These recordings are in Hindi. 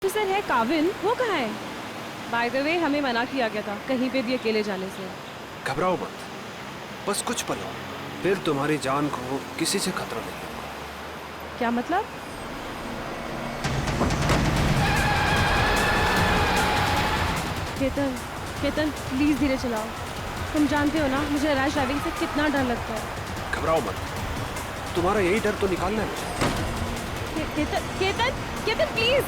ऑफिसर है काविन, वो कहाँ है? बाय द वे हमें मना किया गया था कहीं पे भी अकेले जाने से। घबराओ मत, बस कुछ पल और, फिर तुम्हारी जान को किसी से खतरा नहीं होगा। क्या मतलब? केतन, केतन प्लीज धीरे चलाओ। तुम जानते हो ना मुझे रैश ड्राइविंग से कितना डर लगता है। घबराओ मत, तुम्हारा यही डर तो निकालना है। केतन, केतन, केतन प्लीज।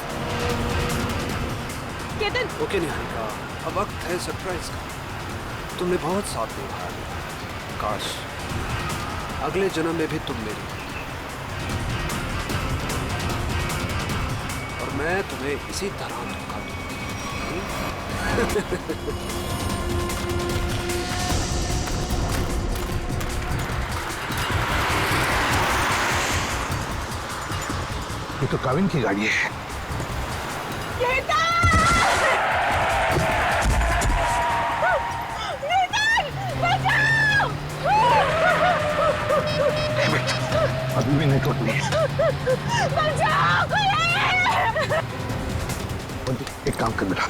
केतन। ओके निहारिका, अब वक्त है सरप्राइज का। तुमने बहुत साथ निभाया, काश अगले जन्म में भी तुम मेरी और मैं तुम्हें इसी तरह धोखा दूंगा। ये तो काविन की गाड़ी है। अभी भी नेटवर्क नहीं है। एक काम कर बेटा,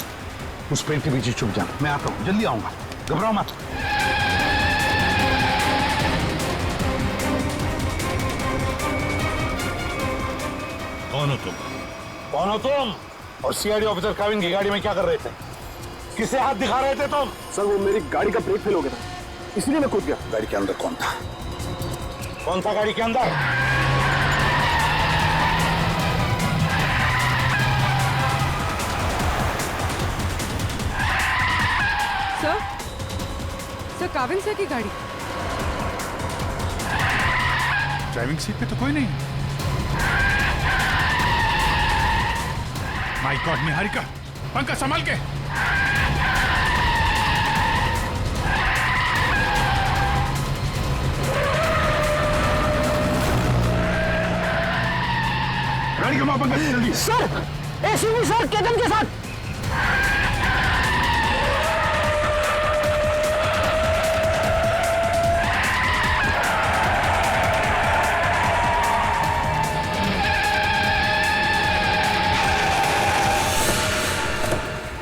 उस पेड़ के पीछे छुप जाना, मैं आता हूँ, जल्दी आऊंगा, घबराओ मत। कौन हो तुम? कौन हो तुम? और सीआईडी ऑफिसर काविन की गाड़ी में क्या कर रहे थे? किसे हाथ दिखा रहे थे तुम? सर वो मेरी गाड़ी का ब्रेक फेल हो गया था, इसलिए मैं कूद गया। गाड़ी के अंदर कौन था? कौन था गाड़ी के अंदर? सर, सर काविन सर की गाड़ी। ड्राइविंग सीट पे तो कोई नहीं। माय गॉड निहारिका, पंकज संभाल के। गाड़ी घुमाओ पंकज, जल्दी। सर, एसीपी सर केतन के साथ।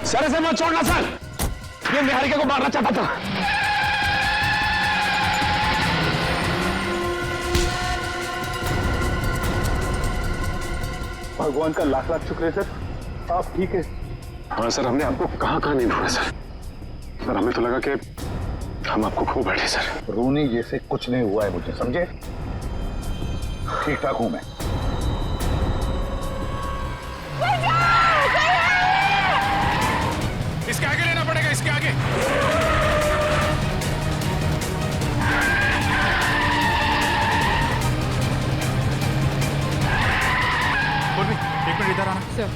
सर इसे मत छोड़ना सर, ये निहारिका को मारना चाहता था। भगवान का लाख लाख शुक्र है सर, आप ठीक है। हाँ सर, हमने आपको कहाँ नहीं ढूंढा सर। सर हमें तो लगा कि हम आपको खो बैठे सर। रोनी जैसे कुछ नहीं हुआ है मुझे, समझे? ठीक ठाक हूं मैं। इसके आगे लेना पड़ेगा, इसके आगे। बोल भी, एक मिनट इधर आना। सर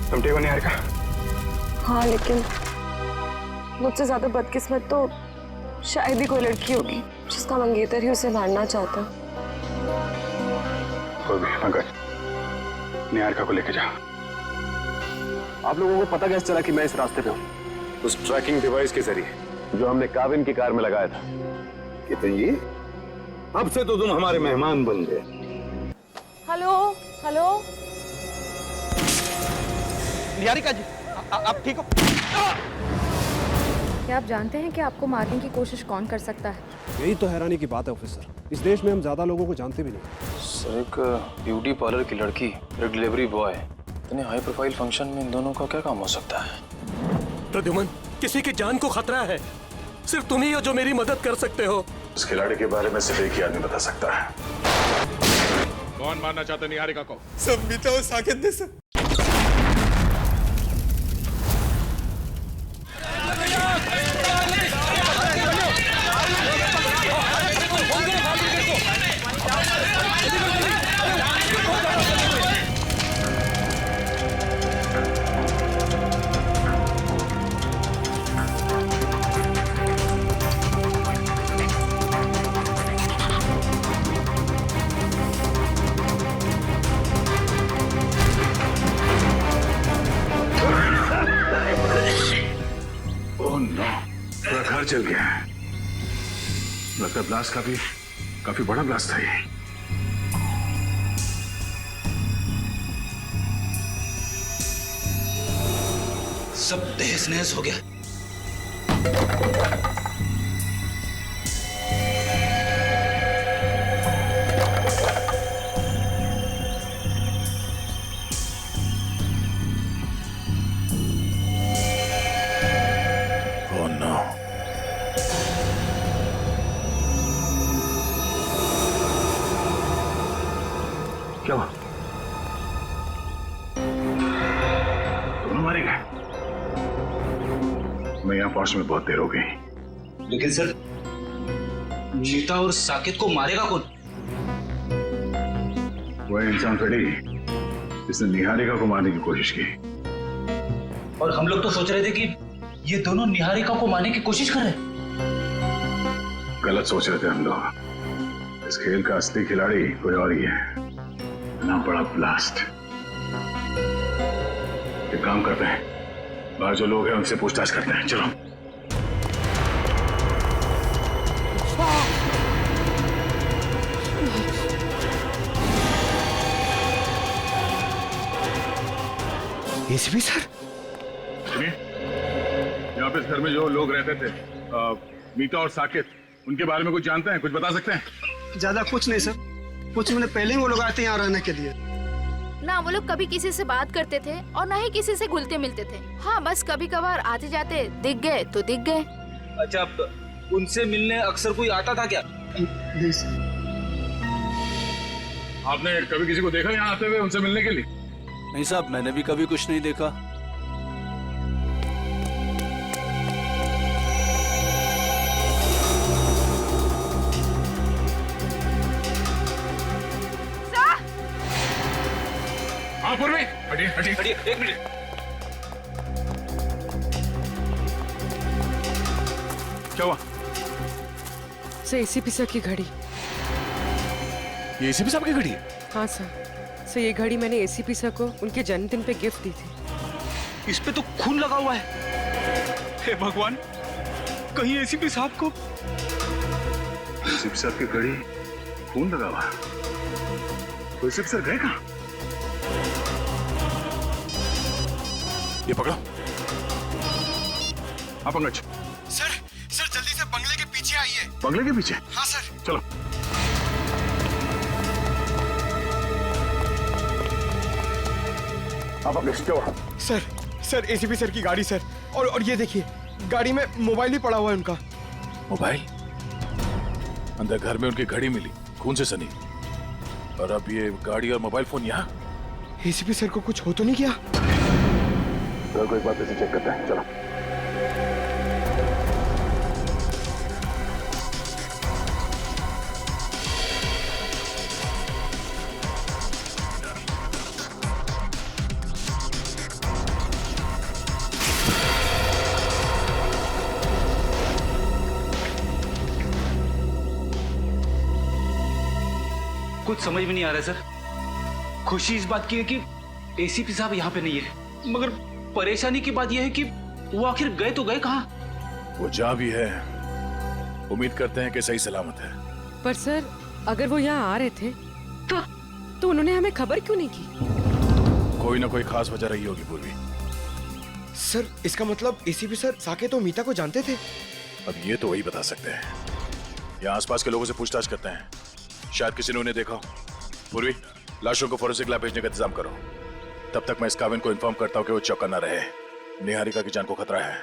तुम ठीक हो निहारिका? हाँ, लेकिन मुझसे ज्यादा बदकिस्मत तो शायद ही कोई लड़की होगी जिसका मंगेतर ही उसे मारना चाहता। कोई भी पंकज, निहारिका को लेके जाओ। आप लोगों को पता कैसे चला कि मैं इस रास्ते पे हूँ? उस ट्रैकिंग डिवाइस के जरिए जो हमने काविन की कार में लगाया था। कितन जी, अब से तो तुम हमारे मेहमान बन गए। हेलो हेलो निहारिका जी, आप ठीक हो? क्या आप जानते हैं कि आपको मारने की कोशिश कौन कर सकता है? यही तो हैरानी की बात है ऑफिसर, इस देश में हम ज्यादा लोगों को जानते भी नहीं। सर एक ब्यूटी पार्लर की लड़की, एक डिलीवरी बॉय, इतने हाई प्रोफाइल फंक्शन में इन दोनों का क्या काम हो सकता है? प्रद्युमन, किसी की जान को खतरा है, सिर्फ तुम ही हो जो मेरी मदद कर सकते हो। उस खिलाड़ी के बारे में सिर्फ एक ही आदमी बता सकता है। कौन मारना चाहता है निहारिका को? सब मीता और साकेत ने सर। पूरा घर जल गया है। लगता है ब्लास्ट काफी बड़ा ब्लास्ट था ये। सब तहस नहस हो गया। क्या हुआ? दोनों मारे गए? मैं यहाँ पहुंचने में बहुत देर हो गई। लेकिन सर, मीता और साकेत को मारेगा कौन? वह इंसान थोड़ी जिसने निहारिका को मारने की कोशिश की। और हम लोग तो सोच रहे थे कि ये दोनों निहारिका को मारने की कोशिश कर रहे हैं। गलत सोच रहे थे हम लोग। इस खेल का असली खिलाड़ी कोई और ही है। ना बड़ा ब्लास्ट। एक काम करते हैं, बाहर जो लोग हैं उनसे पूछताछ करते हैं। चलो। एसीपी सर, सुनिए, यहाँ पे इस घर में जो लोग रहते थे, मीता और साकेत, उनके बारे में कुछ जानते हैं? कुछ बता सकते हैं? ज्यादा कुछ नहीं सर। कुछ महीने पहले ही वो लोग आए थे यहाँ रहने के लिए। ना वो लोग कभी किसी से बात करते थे और ना ही किसी से घुलते मिलते थे। हाँ, बस कभी कभार आते जाते दिख गए तो दिख गए। अच्छा, उनसे मिलने अक्सर कोई आता था क्या? नहीं सर। आपने कभी किसी को देखा यहाँ आते हुए उनसे मिलने के लिए? नहीं साहब, मैंने भी कभी कुछ नहीं देखा। पूर्वी, हटिए हटिए हटिए, एक मिनट। क्या हुआ? सर, एसीपी सर की घड़ी। ये एसीपी साहब की घड़ी है? हाँ सर, ये घड़ी मैंने एसीपी सर को उनके जन्मदिन पे गिफ्ट दी थी। इस पे तो खून लगा हुआ है। हे भगवान, कहीं एसीपी साहब को। एसीपी साहब की घड़ी, खून लगा हुआ। तो एसीपी सर गए कहाँ? ये पकड़ो। हाँ पंकज। सर जल्दी से बंगले के पीछे आइए। बंगले के पीछे? हाँ सर। चलो। हाँ पंकज, क्या हुआ? सर एसीपी सर की गाड़ी सर। और ये देखिए, गाड़ी में मोबाइल भी पड़ा हुआ है उनका। मोबाइल? अंदर घर में उनकी घड़ी मिली, खून से सनी, और अब ये गाड़ी और मोबाइल फोन यहाँ। एसीपी सर को कुछ हो तो नहीं गया? चलो एक बार फिर से चेक करते हैं। चलो। कुछ समझ में नहीं आ रहा है सर। खुशी इस बात की है कि एसीपी साहब यहाँ पे नहीं है, मगर परेशानी की बात यह है कि वो आखिर गए तो गए कहाँ? वो जहाँ भी है, उम्मीद करते हैं कि सही सलामत है। पर सर, अगर वो यहाँ आ रहे थे तो उन्होंने हमें खबर क्यों नहीं की? कोई ना कोई खास वजह रही होगी पूर्वी। सर, इसका मतलब एसीपी सर साकेत और मीता को जानते थे? अब ये तो वही बता सकते हैं। यहाँ आसपास के लोगों से पूछताछ करते हैं, शायद किसी ने उन्हें देखा हो। पूर्वी, लाशों को फोरेंसिक लैब भेजने का इंतजाम करो। तब तक मैं इस काविन को इन्फॉर्म करता हूँ कि वो चौकन्ना ना रहे। निहारिका की जान को खतरा है।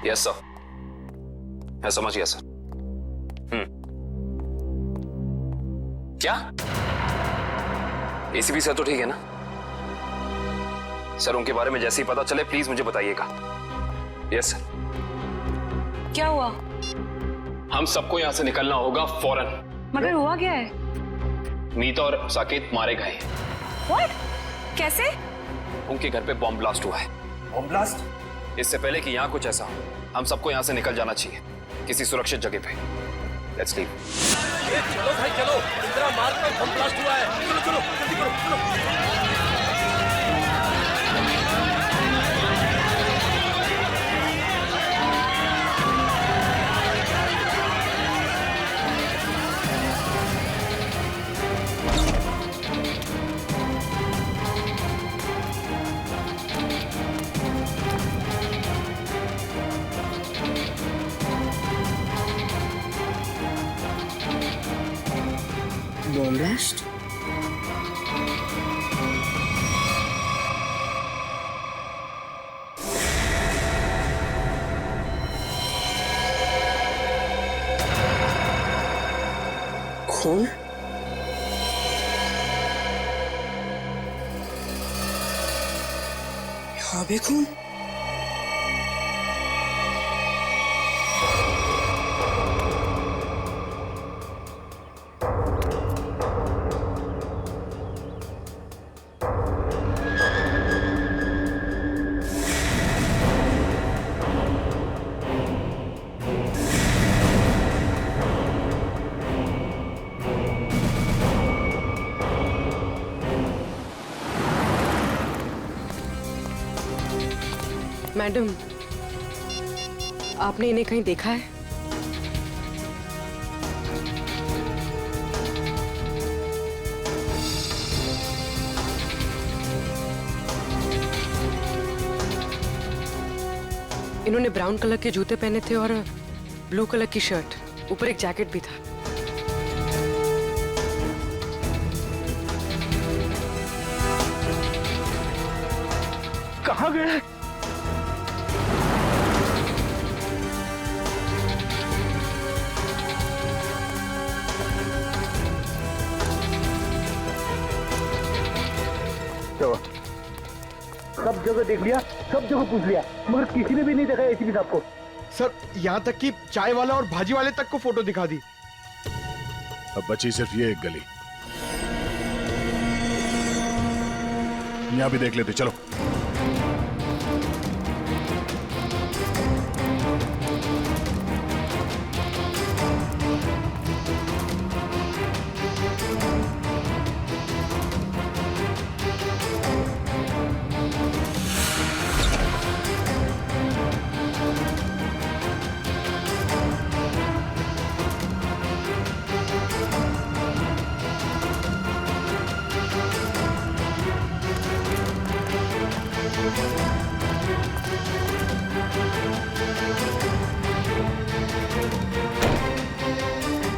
यस सर, मैं समझ गया सर। क्या? एसीपी सर तो ठीक है ना? सर उनके बारे में जैसे ही पता चले प्लीज मुझे बताइएगा। Yes sir. क्या हुआ? हम सबको यहाँ से निकलना होगा फौरन। मगर हुआ क्या है? मीत और साकेत मारे गए। What? कैसे? उनके घर पे बॉम्ब ब्लास्ट हुआ है। Bomb blast? इससे पहले कि यहाँ कुछ ऐसा हो, हम सबको यहाँ से निकल जाना चाहिए किसी सुरक्षित जगह पे। Let's leave. चलो भाई चलो, इंदिरा मार्ग पर बम ब्लास्ट हुआ है। चलो चलो जल्दी करो, चलो। Bomb blast? खून? यहाँ भी खून? मैडम, आपने इन्हें कहीं देखा है? इन्होंने ब्राउन कलर के जूते पहने थे और ब्लू कलर की शर्ट, ऊपर एक जैकेट भी था। कहाँ गए? सब जगह देख लिया, सब जगह पूछ लिया, मगर किसी ने भी नहीं देखा एसीपी साहब को। सर, यहाँ तक कि चाय वाला और भाजी वाले तक को फोटो दिखा दी। अब बची सिर्फ ये एक गली। यहाँ भी देख लेते, चलो।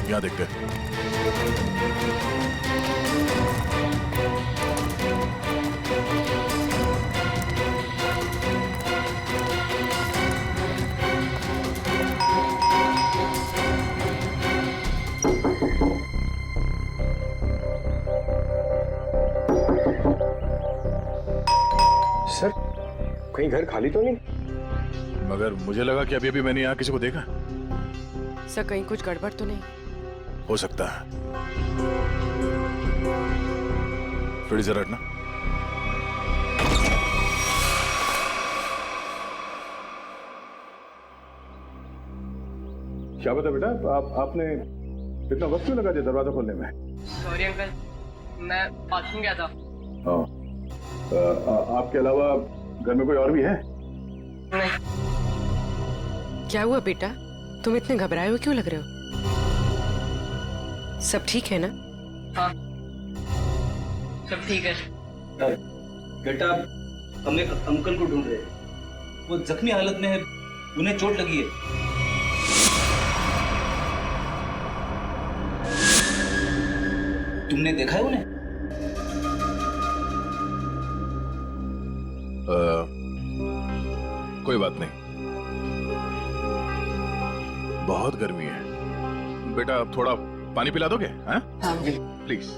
यहाँ देखते हैं। सर, कहीं घर खाली तो नहीं? मगर मुझे लगा कि अभी अभी मैंने यहाँ किसी को देखा। सर, कहीं कुछ गड़बड़ तो नहीं? हो सकता है। थोड़ी जरा हटना। क्या बता बेटा, आपने इतना वक्त क्यों लगा दिया दरवाजा खोलने में? सॉरी अंकल, मैं बाथरूम गया था। आपके अलावा घर में कोई और भी है? नहीं। क्या हुआ बेटा, तुम इतने घबराए हुए क्यों लग रहे हो? सब ठीक है ना? हाँ, सब ठीक है। बेटा, हम एक अंकल को ढूंढ रहे हैं। वो जख्मी हालत में है, उन्हें चोट लगी है। तुमने देखा है उन्हें? कोई बात नहीं, बहुत गर्मी है। बेटा, थोड़ा पानी पिला दोगे? हाँ? हाँ। प्लीज।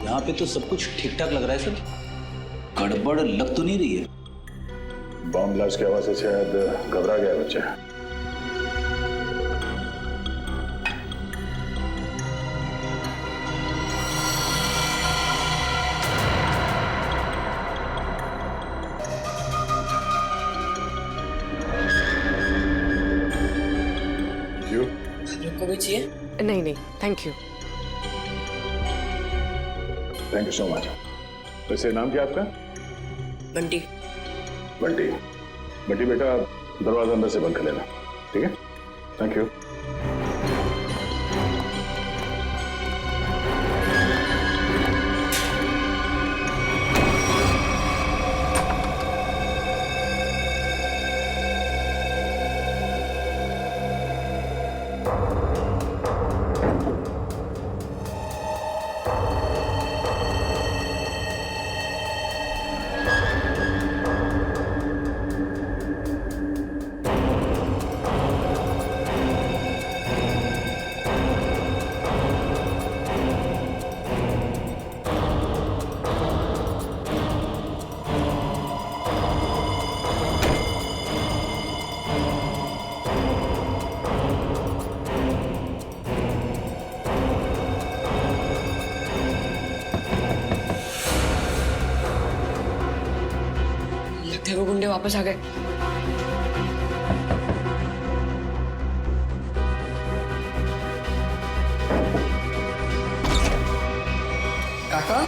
यहाँ पे तो सब कुछ ठीक ठाक लग रहा है सर, गड़बड़ लग तो नहीं रही है। बॉम्ब ब्लास्ट की आवाज से शायद घबरा गया बच्चा। को भी चाहिए? नहीं नहीं, thank you. Thank you so much. वैसे नाम क्या आपका? बंटी। बंटी। बंटी बेटा, दरवाजा अंदर से बंद कर लेना, ठीक है? Thank you. वो गुंडे वापस आ गए। काका,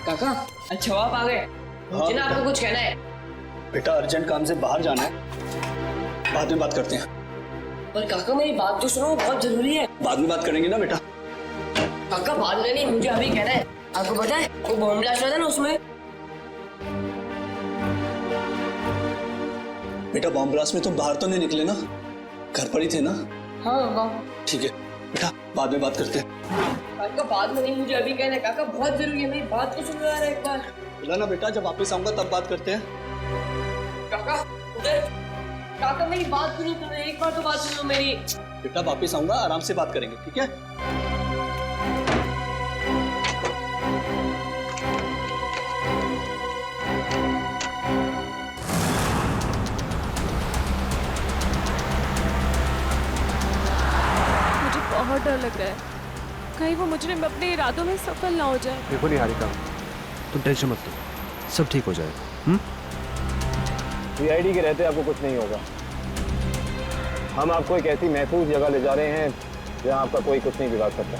काका, अच्छा आप आ गए। मुझे ना आपको कुछ कहना है। बेटा अर्जेंट काम से बाहर जाना है, बाद में बात करते हैं। पर काका मेरी बात तो सुनो, बहुत जरूरी है। बाद में बात करेंगे ना बेटा। काका बाद में नहीं, मुझे अभी कहना है। आपको पता है वो बॉम्ब ब्लास्ट हुआ था ना, उसमें बेटा बॉम्ब ब्लास्ट में तुम बाहर तो नहीं निकले ना, घर पर ही थे ना? हाँ। ठीक है बेटा, बाद में बात करते हैं। काका बाद में नहीं, मुझे अभी कहना है। काका बहुत जरूरी है, मेरी बात तो सुनो यार एक बार। बोला ना बेटा, जब वापस आऊंगा तब बात करते हैं। काका उधर, काका मेरी बात सुनो, तुम्हें एक बार तो बात सुनो मेरी। बेटा वापस आऊंगा, आराम से बात करेंगे, ठीक है? बहुत डर लग रहा है, कहीं वो मुजरिम अपने इरादों में सफल ना हो जाए। देखो निहारिका, तुम टेंशन मत लो, सब ठीक हो जाएगा। सीआईडी के रहते आपको कुछ नहीं होगा। हम आपको एक ऐसी महफूज जगह ले जा रहे हैं जहां आपका कोई कुछ नहीं बिगाड़ सकता।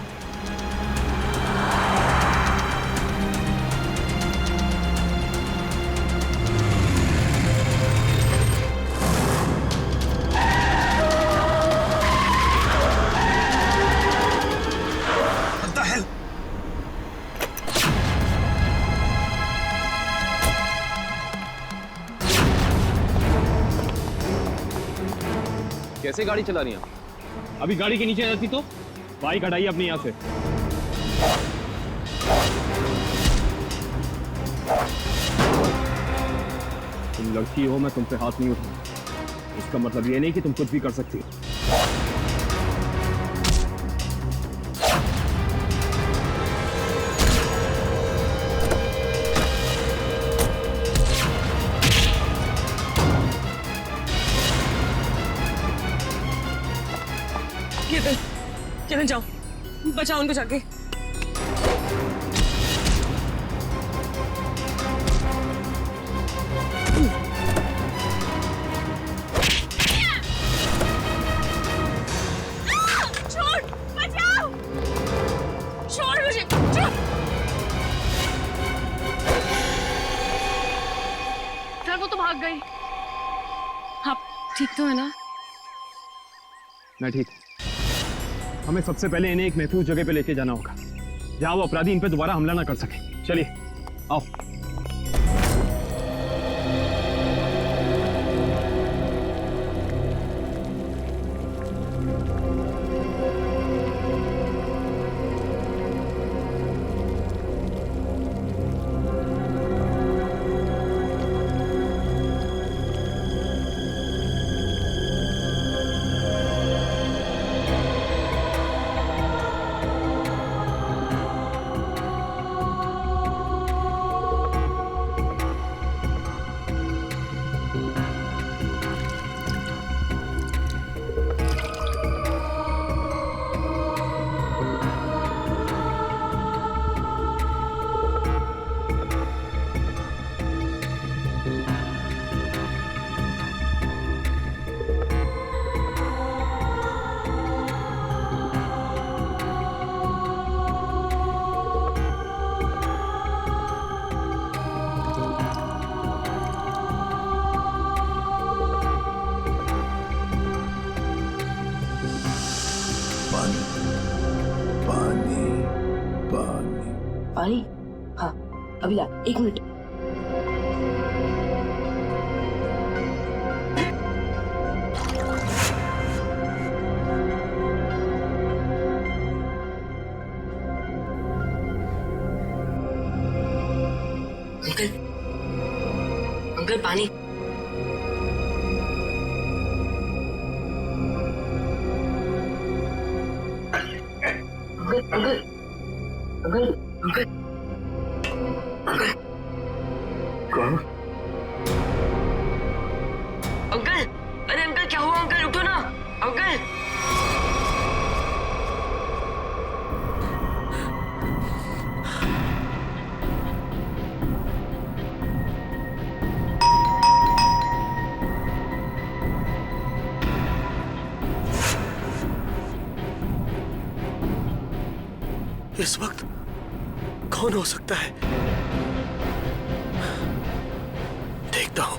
कैसे गाड़ी चला रही हैं? अभी गाड़ी के नीचे जाती तो बाइक हटाइए अपनी यहाँ से। तुम लड़की हो, मैं तुम पे हाथ नहीं उठाऊंगा। इसका मतलब ये नहीं कि तुम कुछ भी कर सकती हो। चले जाओ, बचाओ उनको जाके। छोड़, बचाओ, छोड़ मुझे, छोड़। सर वो तो भाग गई। आप ठीक तो है ना? मैं ठीक। हमें सबसे पहले इन्हें एक महफूज जगह पे लेके जाना होगा जहां वो अपराधी इन पे दोबारा हमला ना कर सके। चलिए आओ। पानी? हाँ अभी ला, 1 मिनट। अंकल, अंकल पानी। Uncle uncle uncle uncle uncle कौन? अंकल, अरे अंकल क्या हुआ? अंकल उठो ना अंकल। इस वक्त कौन हो सकता है? देखता हूं।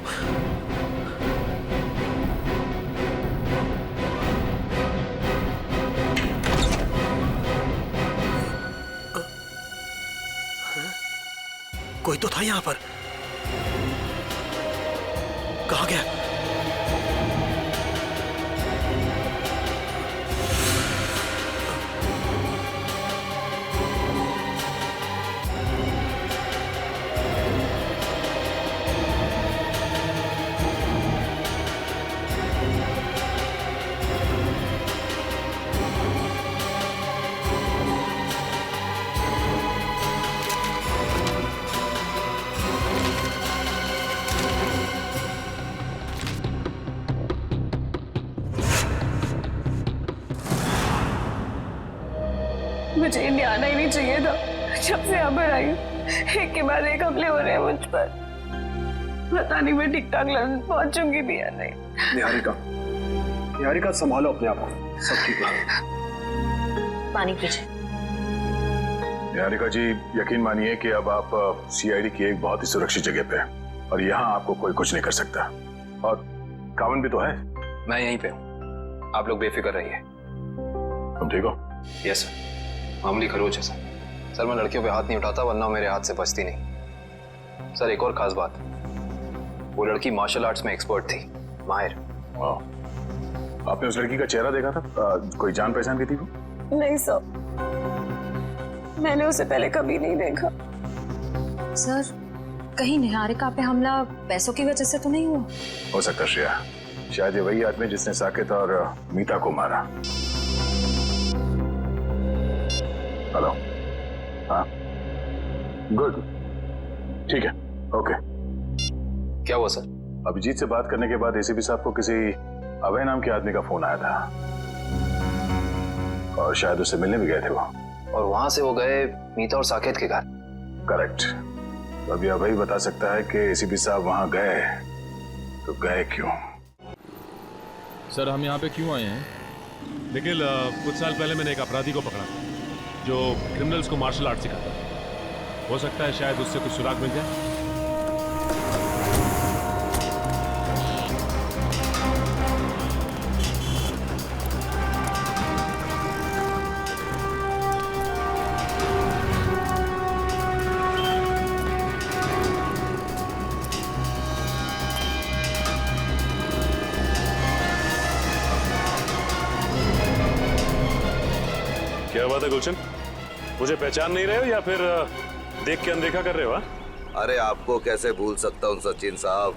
कोई तो था यहां पर। कहां गया? मुझे इंडिया आना ही नहीं चाहिए था। जब से यहाँ पर आई हूँ, एक के बाद एक हमले हो रहे हैं मुझ पर। पता नहीं मैं ठीक ठाक लंदन पहुंचूंगी भी या नहीं। निहारिका, निहारिका संभालो अपने आप को, सब ठीक है। पानी पीछे। निहारिका जी, यकीन मानिए कि अब आप सीआईडी की एक बहुत ही सुरक्षित जगह पे हैं और यहाँ आपको कोई कुछ नहीं कर सकता। और कावन भी तो है। मैं यहीं पे हूँ, आप लोग बेफिक्र रहिए। तुम ठीक हो? यस सर, मामूली खरोच है सर। मैं लड़कियों पे हाथ नहीं उठाता, वरना मेरे हाथ से बचती नहीं। सर एक और खास बात, वो लड़की मार्शल आर्ट्स में एक्सपर्ट थी, माहिर। आपने उस लड़की का चेहरा देखा था? कोई जान पहचान की थी वो? नहीं सर, मैंने उसे पहले कभी नहीं देखा। सर कहीं निहारिका पे हमला पैसों की वजह से तो नहीं हुआ? हो सकता श्रेया, शायद ये वही आदमी जिसने साकेत और मीता को मारा। हेलो, हाँ, गुड, ठीक है, ओके। क्या हुआ सर? अभिजीत से बात करने के बाद एसीपी साहब को किसी अभय नाम के आदमी का फोन आया था और शायद उससे मिलने भी गए थे वो। और वहां से वो गए मीता और साकेत के घर? करेक्ट। तो अभी अभय बता सकता है कि एसीपी साहब वहां गए तो गए क्यों। सर हम यहाँ पे क्यों आए हैं? निखिल, कुछ साल पहले मैंने एक अपराधी को पकड़ा जो क्रिमिनल्स को मार्शल आर्ट सिखाता है। हो सकता है शायद उससे कुछ सुराग मिल जाए। क्या बात है गुलशन, मुझे पहचान नहीं रहे हो या फिर देख के अनदेखा कर रहे हो? अरे आपको कैसे भूल सकता हूँ सचिन साहब,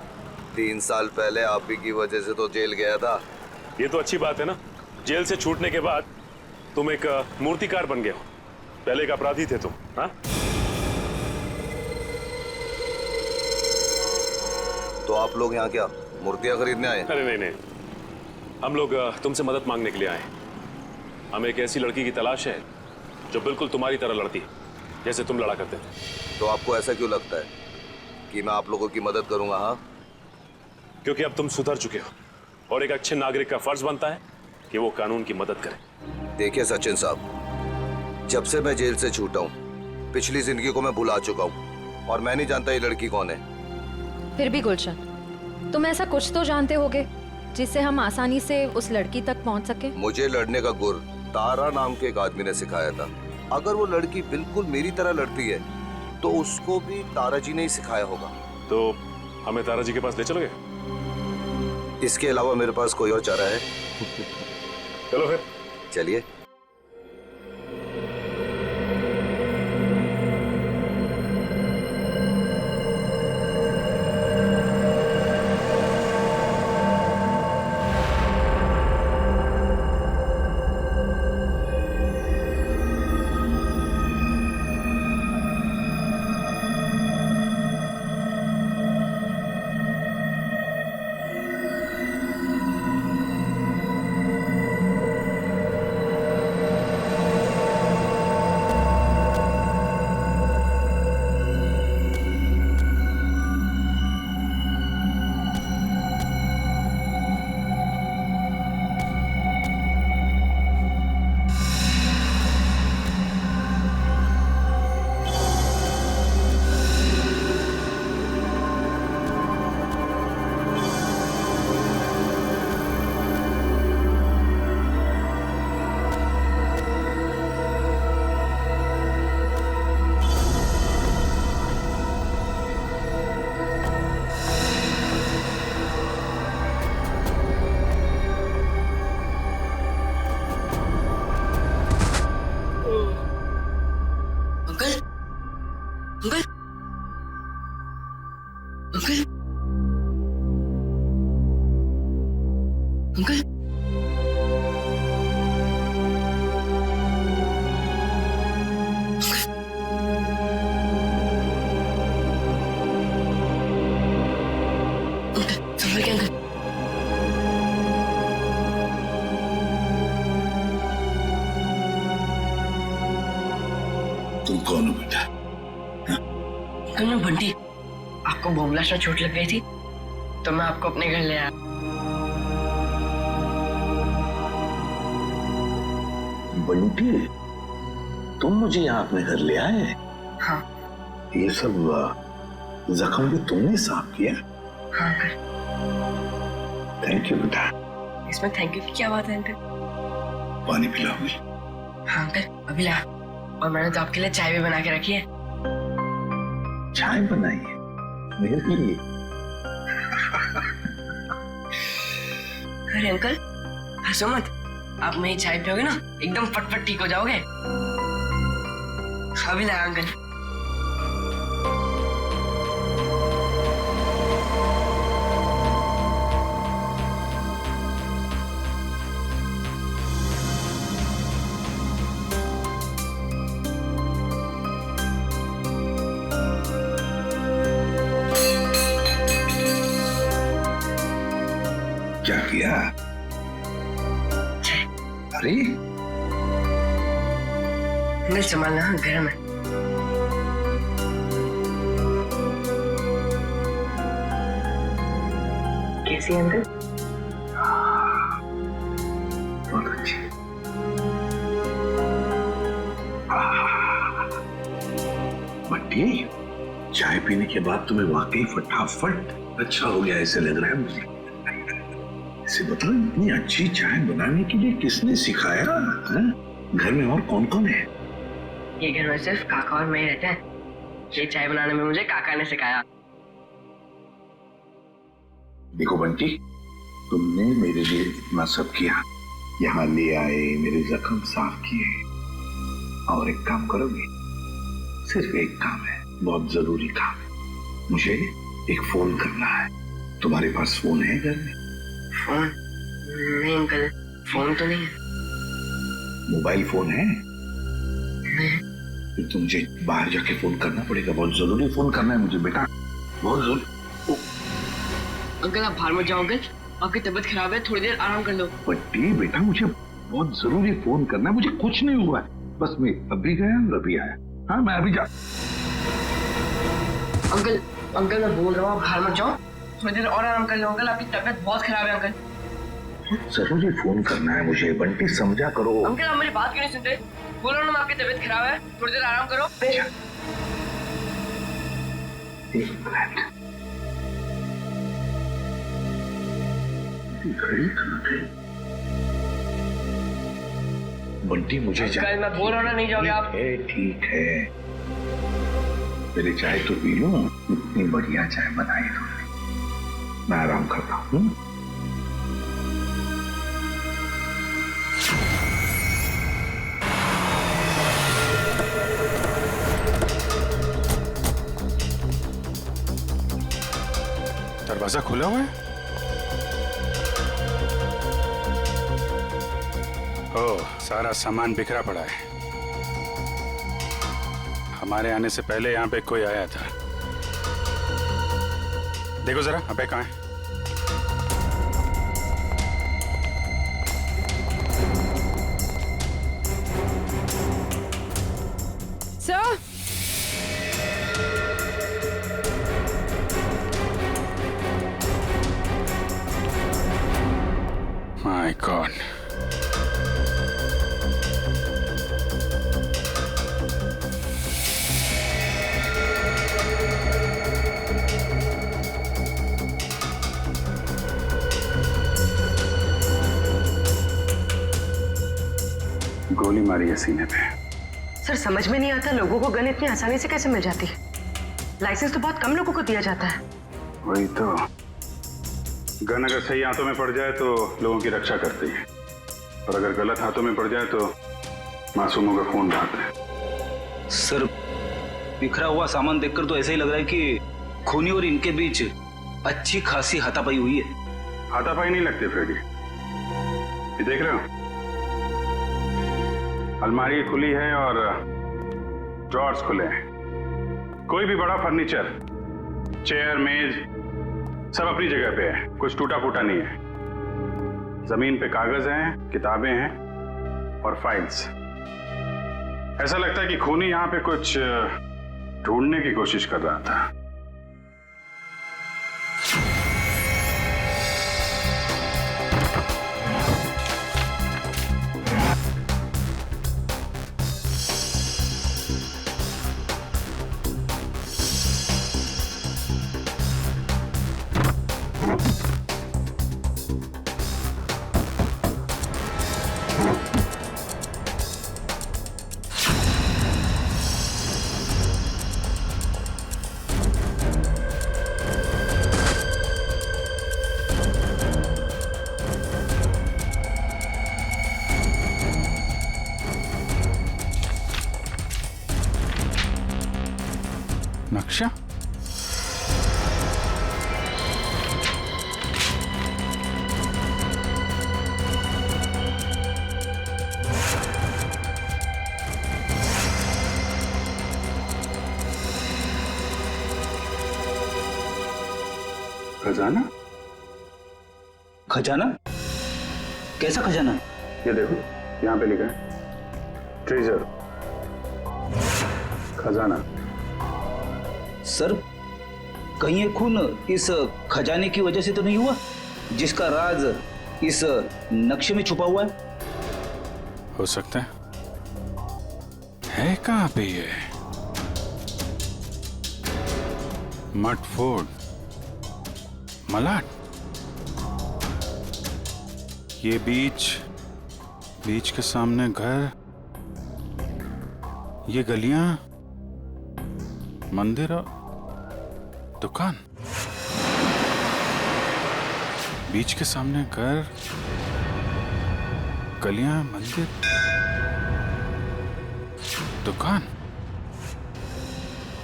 3 साल पहले आप ही की वजह से तो जेल गया था। ये तो अच्छी बात है ना, जेल से छूटने के बाद तुम एक मूर्तिकार बन गए हो। पहले एक अपराधी थे तुम। हाँ, तो आप लोग यहाँ क्या मूर्तियाँ खरीदने आए? अरे नहीं नहीं, हम लोग तुमसे मदद मांगने के लिए आए। हमें एक ऐसी लड़की की तलाश है जो बिल्कुल तुम्हारी तरह लड़ती है, जैसे तुम लड़ा करते थे। तो आपको ऐसा क्यों लगता है कि मैं आप लोगों की मदद करूंगा? हाँ, क्योंकि अब तुम सुधर चुके हो और एक अच्छे नागरिक का फर्ज बनता है कि वो कानून की मदद करे। देखिए सचिन साहब, जब से मैं जेल से छूटा हूँ पिछली जिंदगी को मैं भुला चुका हूँ और मैं नहीं जानता ये लड़की कौन है। फिर भी गुलशन, तुम ऐसा कुछ तो जानते होगे जिससे हम आसानी से उस लड़की तक पहुंच सके। मुझे लड़ने का गुर तारा नाम के एक आदमी ने सिखाया था। अगर वो लड़की बिल्कुल मेरी तरह लड़ती है तो उसको भी तारा जी ने ही सिखाया होगा। तो हमें तारा जी के पास ले चलोगे? इसके अलावा मेरे पास कोई और चारा है? चलो फिर। चलिए। तुम कौन हो बेटा? अंकल मैं बंटी, आपको बोमलाश में चोट लग गई थी तो मैं आपको अपने घर ले आया। बंटी, तुम मुझे यहाँ अपने घर ले आए? हाँ। ये सब जख्म भी तुमने साफ किया? हाँ अंकल। थैंक यू बेटा। इसमें थैंक यू की क्या बात है अंकल? पानी पिलाओगे? हाँ अंकल अभी ला। और मैंने तो आपके लिए चाय भी बना के रखी है। चाय बनाई है मेरे लिए? अरे अंकल हंसो मत, आप मेरी चाय पियोगे ना एकदम फटफट ठीक हो जाओगे। अभी ला अंकल। क्या किया? अरे अंकल संभालना, गरम है। कैसी है अंकल? बहुत अच्छी। बंटी, चाय पीने के बाद तुम्हें वाकई फटाफट अच्छा हो गया ऐसे लग रहा है मुझे। इसे बताओ, इतनी अच्छी चाय बनाने के लिए किसने सिखाया? घर में और कौन कौन है? ये घर में सिर्फ काका और मैं ही रहते हैं। ये चाय बनाने में मुझे काका ने सिखाया। देखो बंटी, तुमने मेरे लिए इतना सब किया, यहाँ ले आए, मेरे जख्म साफ किए, और एक काम करोगे? सिर्फ एक काम है, बहुत जरूरी काम है। मुझे एक फोन करना है। तुम्हारे पास फोन है घर में? फोन? नहीं अंकल, फोन तो नहीं है। मोबाइल फोन है? नहीं। फिर तो मुझे बाहर जाके फोन करना पड़ेगा, बहुत जरूरी फोन करना है मुझे बेटा, बहुत जरूरी। अंकल आप बाहर मत जाओ अंकल, आपकी तबीयत खराब है, थोड़ी देर आराम कर लो। बट्टी बेटा, मुझे बहुत जरूरी फोन करना है, मुझे कुछ नहीं हुआ है, बस मैं अभी गया और अभी आया। हाँ मैं अभी जा। अंकल अंकल मैं बोल रहा हूँ, आप बाहर मत जाओ, थोड़ी देर और आराम कर लो अंकल, आपकी तबीयत बहुत खराब है अंकल। जरूरी फोन करना है मुझे, बंटी समझा करो। अंकल आप मेरी बात क्यों नहीं सुनते? बोलो ना आपकी तबीयत खराब है, थोड़ी देर आराम करो। एक मिनट, घड़ी कहाँ गई? बंटी मुझे अंकल मैं बोल रहा हूँ ना, नहीं जाओगे आप? ठीक है, मेरी चाय तो पी लूं, इतनी बढ़िया चाय बनाई तुमने। मैं आराम करता हूं। दरवाजा खुला हुआ है। ओह, सारा सामान बिखरा पड़ा है। हमारे आने से पहले यहाँ पे कोई आया था। देखो जरा, अबे कहाँ है? Sir, my God. गोली मारी है सीने पे। सर समझ में नहीं आता लोगों को गन इतनी आसानी से कैसे मिल जाती है। लाइसेंस तो बहुत कम लोगों को दिया जाता है। वही तो, गन अगर सही हाथों में पड़ जाए तो लोगों की रक्षा करती है, और अगर गलत हाथों में पड़ जाए तो मासूमों का खून बहाता है। सर, बिखरा हुआ सामान देखकर तो ऐसा ही लग रहा है कि खूनी और इनके बीच अच्छी खासी हाथापाई हुई है। हाथापाई नहीं लगती फ्रेडी, ये देख रहे हो, अलमारी खुली है और ड्रॉर्स खुले हैं। कोई भी बड़ा फर्नीचर, चेयर, मेज, सब अपनी जगह पे है, कुछ टूटा फूटा नहीं है। जमीन पे कागज हैं, किताबें हैं और फाइल्स। ऐसा लगता है कि खूनी यहां पे कुछ ढूंढने की कोशिश कर रहा था। नक्शा? खजाना? खजाना? कैसा खजाना? ये देखो, यहां पे लिखा है ट्रेजर, खजाना। सर, कहीं ये खून इस खजाने की वजह से तो नहीं हुआ, जिसका राज इस नक्शे में छुपा हुआ है? हो सकता है कहां पे ये? मट फोर्ड, मलाड, ये बीच के सामने घर, ये गलियां, मंदिर और दुकान। बीच के सामने घर, गलियां, मंदिर, दुकान।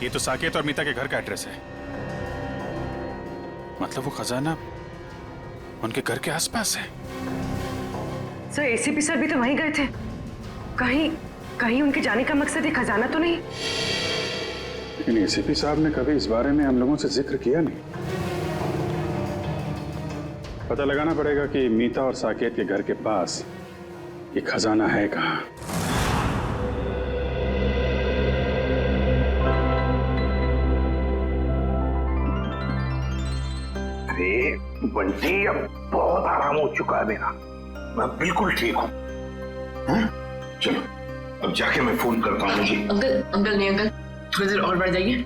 ये तो साकेत और मीता के घर का एड्रेस है। मतलब वो खजाना उनके घर के आसपास है। सर, एसीपी सर भी तो वहीं गए थे। कहीं उनके जाने का मकसद ये खजाना तो नहीं? लेकिन एसीपी साहब ने कभी इस बारे में हम लोगों से जिक्र किया नहीं। पता लगाना पड़ेगा कि मीता और साकेत के घर के पास ये खजाना है कहाँ। अरे बंटी, अब बहुत आराम हो चुका है मेरा, मैं बिल्कुल ठीक हूँ। चलो अब जाके मैं फोन करता हूँ। जी अंकल नहीं अंकल, थोड़ी देर और बढ़ जाइए।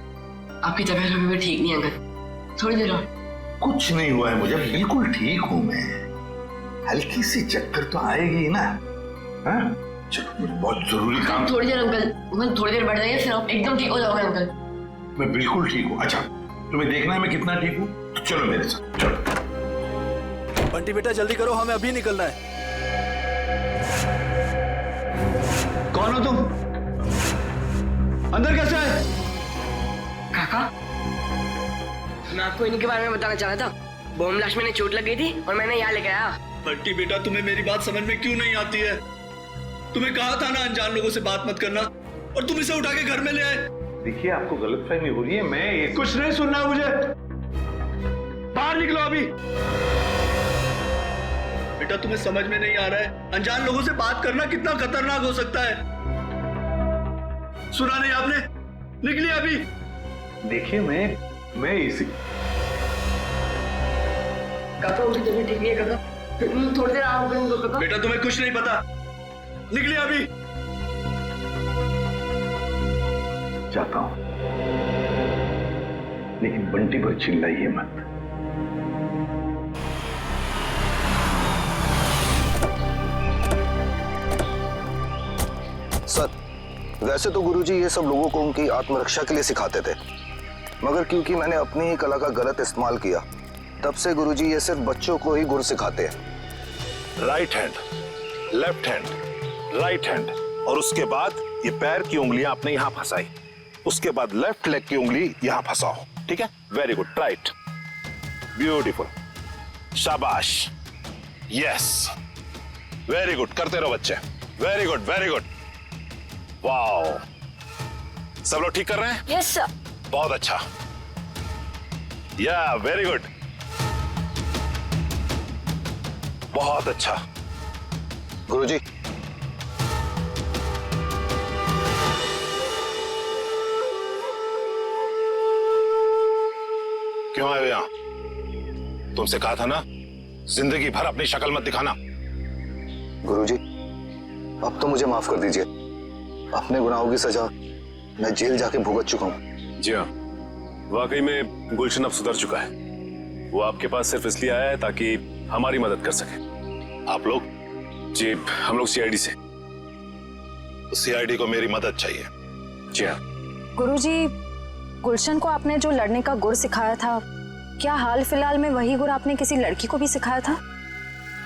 आपकी तबीयत अभी भी ठीक नहीं अंकल, थोड़ी देर और। कुछ नहीं हुआ है मुझे, बिल्कुल ठीक हूँ मैं। हल्की सी चक्कर तो आएगी ना। चलो मुझे बहुत जरूरी काम। थोड़ी देर अंकल, थोड़ी देर बढ़ जाइए, फिर आप एकदम ठीक हो जाओगे अंकल। मैं बिल्कुल ठीक हूँ। अच्छा, तुम्हें देखना है मैं कितना ठीक हूँ? तो चलो मेरे साथ, चलो। बंटी बेटा जल्दी करो, हमें अभी निकलना है। कौन हो तुम? अंदर कैसे आए? काका, मैं आपको इन्हीं के बारे में बताना चाह रहा था। बॉम्ब ब्लास्ट में चोट लग गई थी और मैंने यहाँ लेकर आया। बंटी बेटा तुम्हें मेरी बात समझ में क्यों नहीं आती है? तुम्हें कहा था ना अनजान लोगों से बात मत करना, और तुम इसे उठा के घर में ले आए। देखिए आपको गलतफहमी हो रही है। मैं कुछ नहीं सुनना मुझे, बाहर निकलो अभी। बेटा तुम्हें समझ में नहीं आ रहा है, अनजान लोगों से बात करना कितना खतरनाक हो सकता है। सुना नहीं आपने? निकलिए अभी। देखिए मैं इसी काका उनकी तबीयत ठीक नहीं है काका, थोड़ी देर आराम करने दो काका। बेटा तुम्हें कुछ नहीं पता, निकलिए अभी। जाता हूं, लेकिन बंटी पर चिल्लाइए मत। सर, वैसे तो गुरुजी ये सब लोगों को उनकी आत्मरक्षा के लिए सिखाते थे, मगर क्योंकि मैंने अपनी ही कला का गलत इस्तेमाल किया, तब से गुरुजी ये सिर्फ बच्चों को ही गुर सिखाते हैं। Right hand, left hand, right hand, और उसके बाद ये पैर की उंगलियां आपने यहां फंसाई, उसके बाद लेफ्ट लेग की उंगली यहां फंसाओ। ठीक है? वेरी गुड, राइट, ब्यूटीफुल, शाबाश, यस, वेरी गुड, करते रहो बच्चे, very good, very good, wow. सब लोग ठीक कर रहे हैं? Yes sir. बहुत अच्छा, या वेरी गुड, बहुत अच्छा। गुरुजी, क्यों आए हो यहां? तुमसे कहा था ना जिंदगी भर अपनी शक्ल मत दिखाना। गुरुजी, अब तो मुझे माफ कर दीजिए। अपने गुनाहों की सजा मैं जेल जाके भुगत चुका हूं। जी हाँ, वाकई में गुलशन अब सुधर चुका है। वो आपके पास सिर्फ इसलिए आया है ताकि हमारी मदद कर सके। आप लोग? जी, हम लोग सीआईडी से। सीआईडी को मेरी मदद चाहिए। जी हाँ। गुरुजी, गुलशन को आपने जो लड़ने का गुर सिखाया था, क्या हाल फिलहाल में वही गुर आपने किसी लड़की को भी सिखाया था?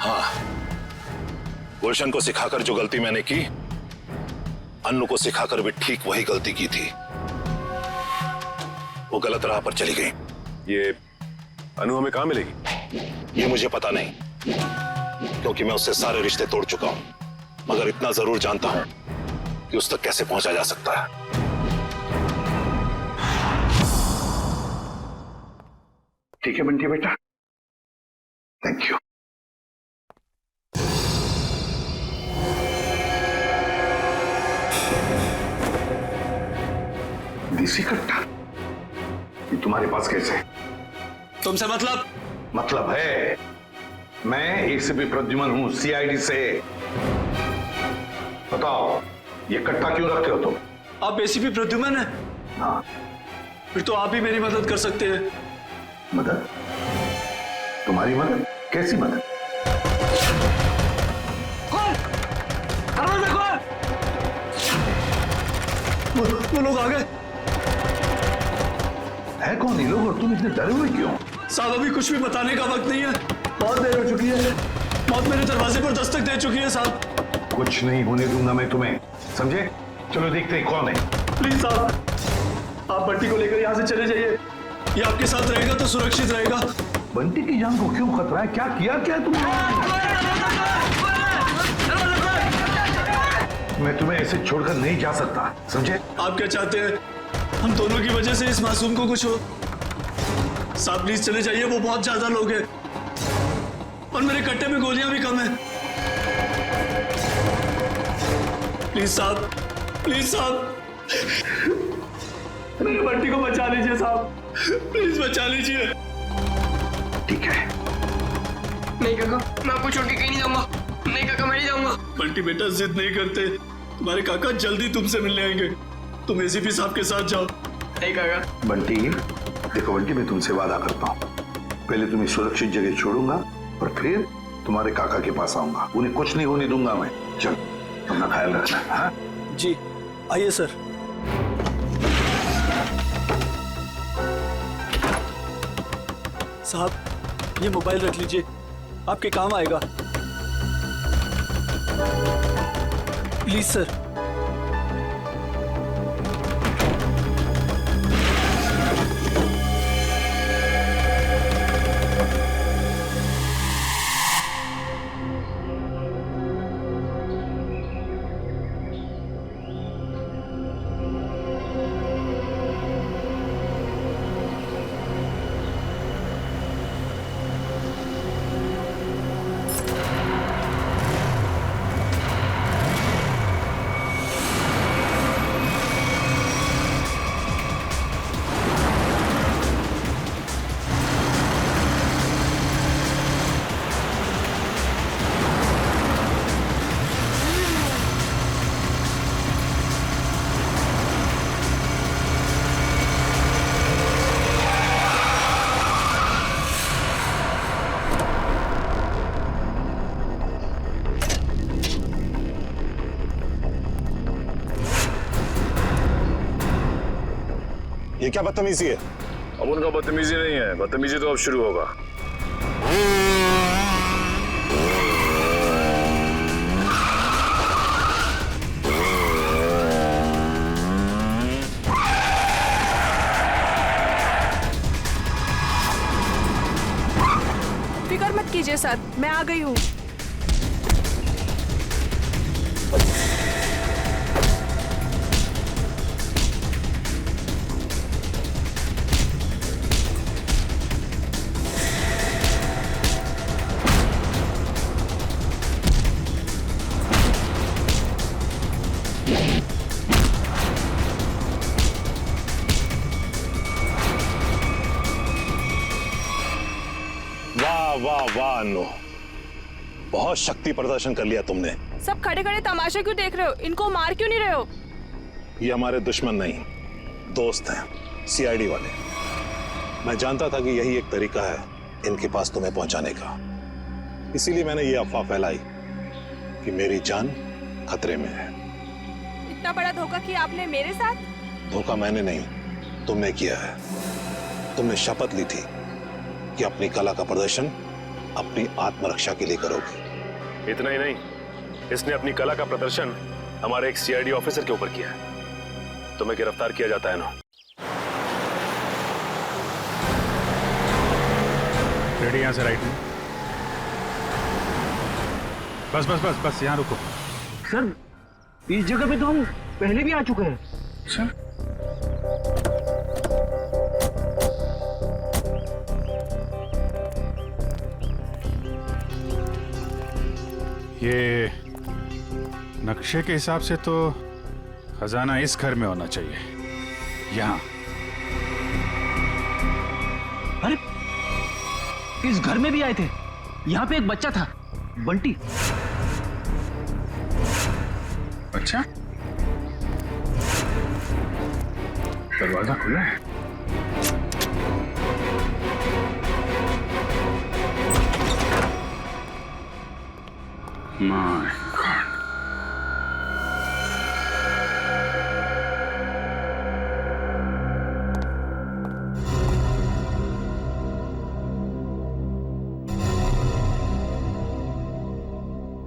हाँ, गुलशन को सिखाकर जो गलती मैंने की, अन्नू को सिखाकर भी ठीक वही गलती की थी। वो गलत राह पर चली गई। ये अनु हमें कहां मिलेगी? ये मुझे पता नहीं, क्योंकि मैं उससे सारे रिश्ते तोड़ चुका हूं, मगर इतना जरूर जानता हूं कि उस तक कैसे पहुंचा जा सकता है। ठीक है बंटी बेटा, थैंक यू। देसी कट्टा ये तुम्हारे पास कैसे है? तुमसे मतलब है, मैं एसीपी प्रद्युमन हूं, सीआईडी से। बताओ, ये कट्टा क्यों रखते हो तुम? आप एसीपी प्रद्युमन हैं? हाँ। फिर तो आप ही मेरी मदद कर सकते हैं। मदद? तुम्हारी मदद? कैसी मदद? कौन? दरवाजा खोल! वो लोग आ गए। है कौन ये लोग और तुम इतने डरे हुए क्यों? साहब अभी कुछ भी बताने का वक्त नहीं है, बहुत देर हो चुकी है। मौत मेरे दरवाजे पर दस्तक दे चुकी है साहब। कुछ नहीं होने दूंगा मैं तुम्हें, समझे? चलो देखते हैं कौन है। प्लीज साहब, आप बंटी को लेकर यहाँ से चले जाइए, ये आपके साथ रहेगा तो सुरक्षित रहेगा। बंटी की जान को क्यों खतरा है? क्या किया क्या तुमने? मैं तुम्हें ऐसे छोड़कर नहीं जा सकता, समझे? आप क्या चाहते हैं? हम दोनों की वजह से इस मासूम को कुछ हो? साहब प्लीज चले जाइए, वो बहुत ज्यादा लोग हैं और मेरे कट्टे में गोलियां भी कम हैं। प्लीज साहब, प्लीज साहब, मेरे बंटी को बचा लीजिए साहब, प्लीज बचा लीजिए। ठीक है। नहीं काका, मैं आपको छोड़ के कहीं नहीं जाऊंगा। नहीं काका, मैं नहीं जाऊंगा। बंटी बेटा जिद नहीं करते, तुम्हारे काका जल्दी तुमसे मिलने आएंगे, तुम एसीपी साहब के साथ जाओ। नहीं काका। बंटी, देखो बंटी, मैं तुमसे वादा करता हूँ, पहले तुम्हें सुरक्षित जगह छोड़ूंगा और फिर तुम्हारे काका के पास आऊंगा। उन्हें कुछ नहीं होने दूंगा मैं। चल, अपना ख्याल रखना। हाँ जी, आइए सर। साहब ये मोबाइल रख लीजिए, आपके काम आएगा। Please sir. ये क्या बदतमीजी है? अब उनका बदतमीजी नहीं है, बदतमीजी तो अब शुरू होगा। फिक्र मत कीजिए सर, मैं आ गई हूँ। वाह वाह अन्नू, बहुत शक्ति प्रदर्शन कर लिया तुमने। सब खड़े खड़े तमाशा क्यों देख रहे हो? इनको मार क्यों नहीं रहे हो? ये हमारे दुश्मन नहीं, दोस्त हैं, सीआईडी वाले। मैं जानता था कि यही एक तरीका है इनके पास तुम्हें पहुंचाने का, इसीलिए मैंने ये अफवाह फैलाई कि मेरी जान खतरे में है। इतना बड़ा धोखा किया आपने मेरे साथ? धोखा मैंने नहीं, तुमने किया है। तुमने शपथ ली थी कि अपनी कला का प्रदर्शन अपनी आत्मरक्षा के लिए करोगे। इतना ही नहीं, इसने अपनी कला का प्रदर्शन हमारे एक सीआईडी ऑफिसर के ऊपर किया है। तुम्हें गिरफ्तार किया जाता है ना। रेडी, यहां से राइट में। बस बस बस बस यहां रुको। सर इस जगह पे तो हम पहले भी आ चुके हैं। सर ये नक्शे के हिसाब से तो खजाना इस घर में होना चाहिए, यहाँ। अरे इस घर में भी आए थे। यहाँ पे एक बच्चा था, बंटी। अच्छा, दरवाजा खुला है। My God.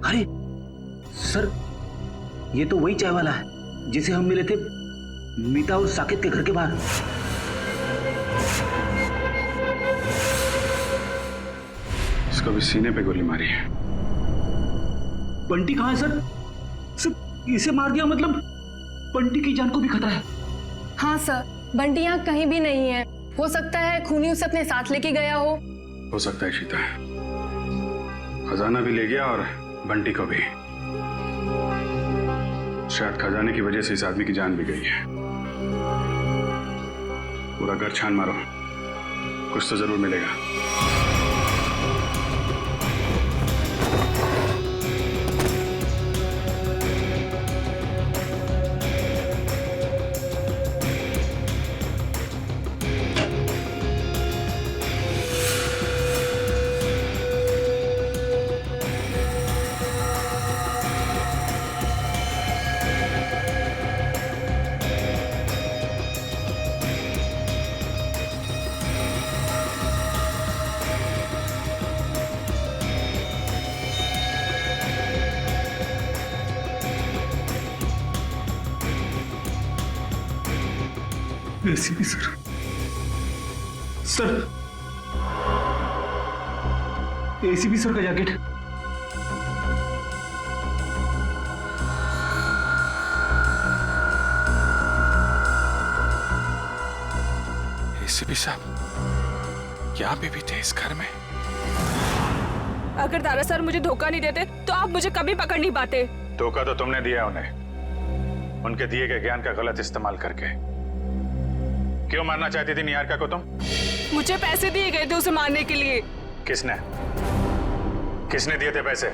अरे सर, ये तो वही चाय वाला है जिसे हम मिले थे मीता और साकिब के घर के बाहर। इसको भी सीने पे गोली मारी है। बंटी कहाँ है सर? सर इसे मार दिया मतलब बंटी की जान को भी खतरा है। हाँ सर, बंटी यहाँ कहीं भी नहीं है। हो सकता है खूनी उसे अपने साथ लेके गया हो सकता है शीता, खजाना भी ले गया और बंटी को भी। शायद खजाने की वजह से इस आदमी की जान भी गई है। पूरा घर छान मारो, कुछ तो जरूर मिलेगा। ACP sir, sir ACP sir का जैकेट। एसीपी साहब, क्या आप भी थे इस घर में? अगर दारा सर मुझे धोखा नहीं देते तो आप मुझे कभी पकड़ नहीं पाते। धोखा तो तुमने दिया उन्हें, उनके दिए गए ज्ञान का गलत इस्तेमाल करके। क्यों मारना चाहती थी निहारिका को तुम? मुझे पैसे दिए गए थे उसे मारने के लिए। किसने किसने दिए थे पैसे?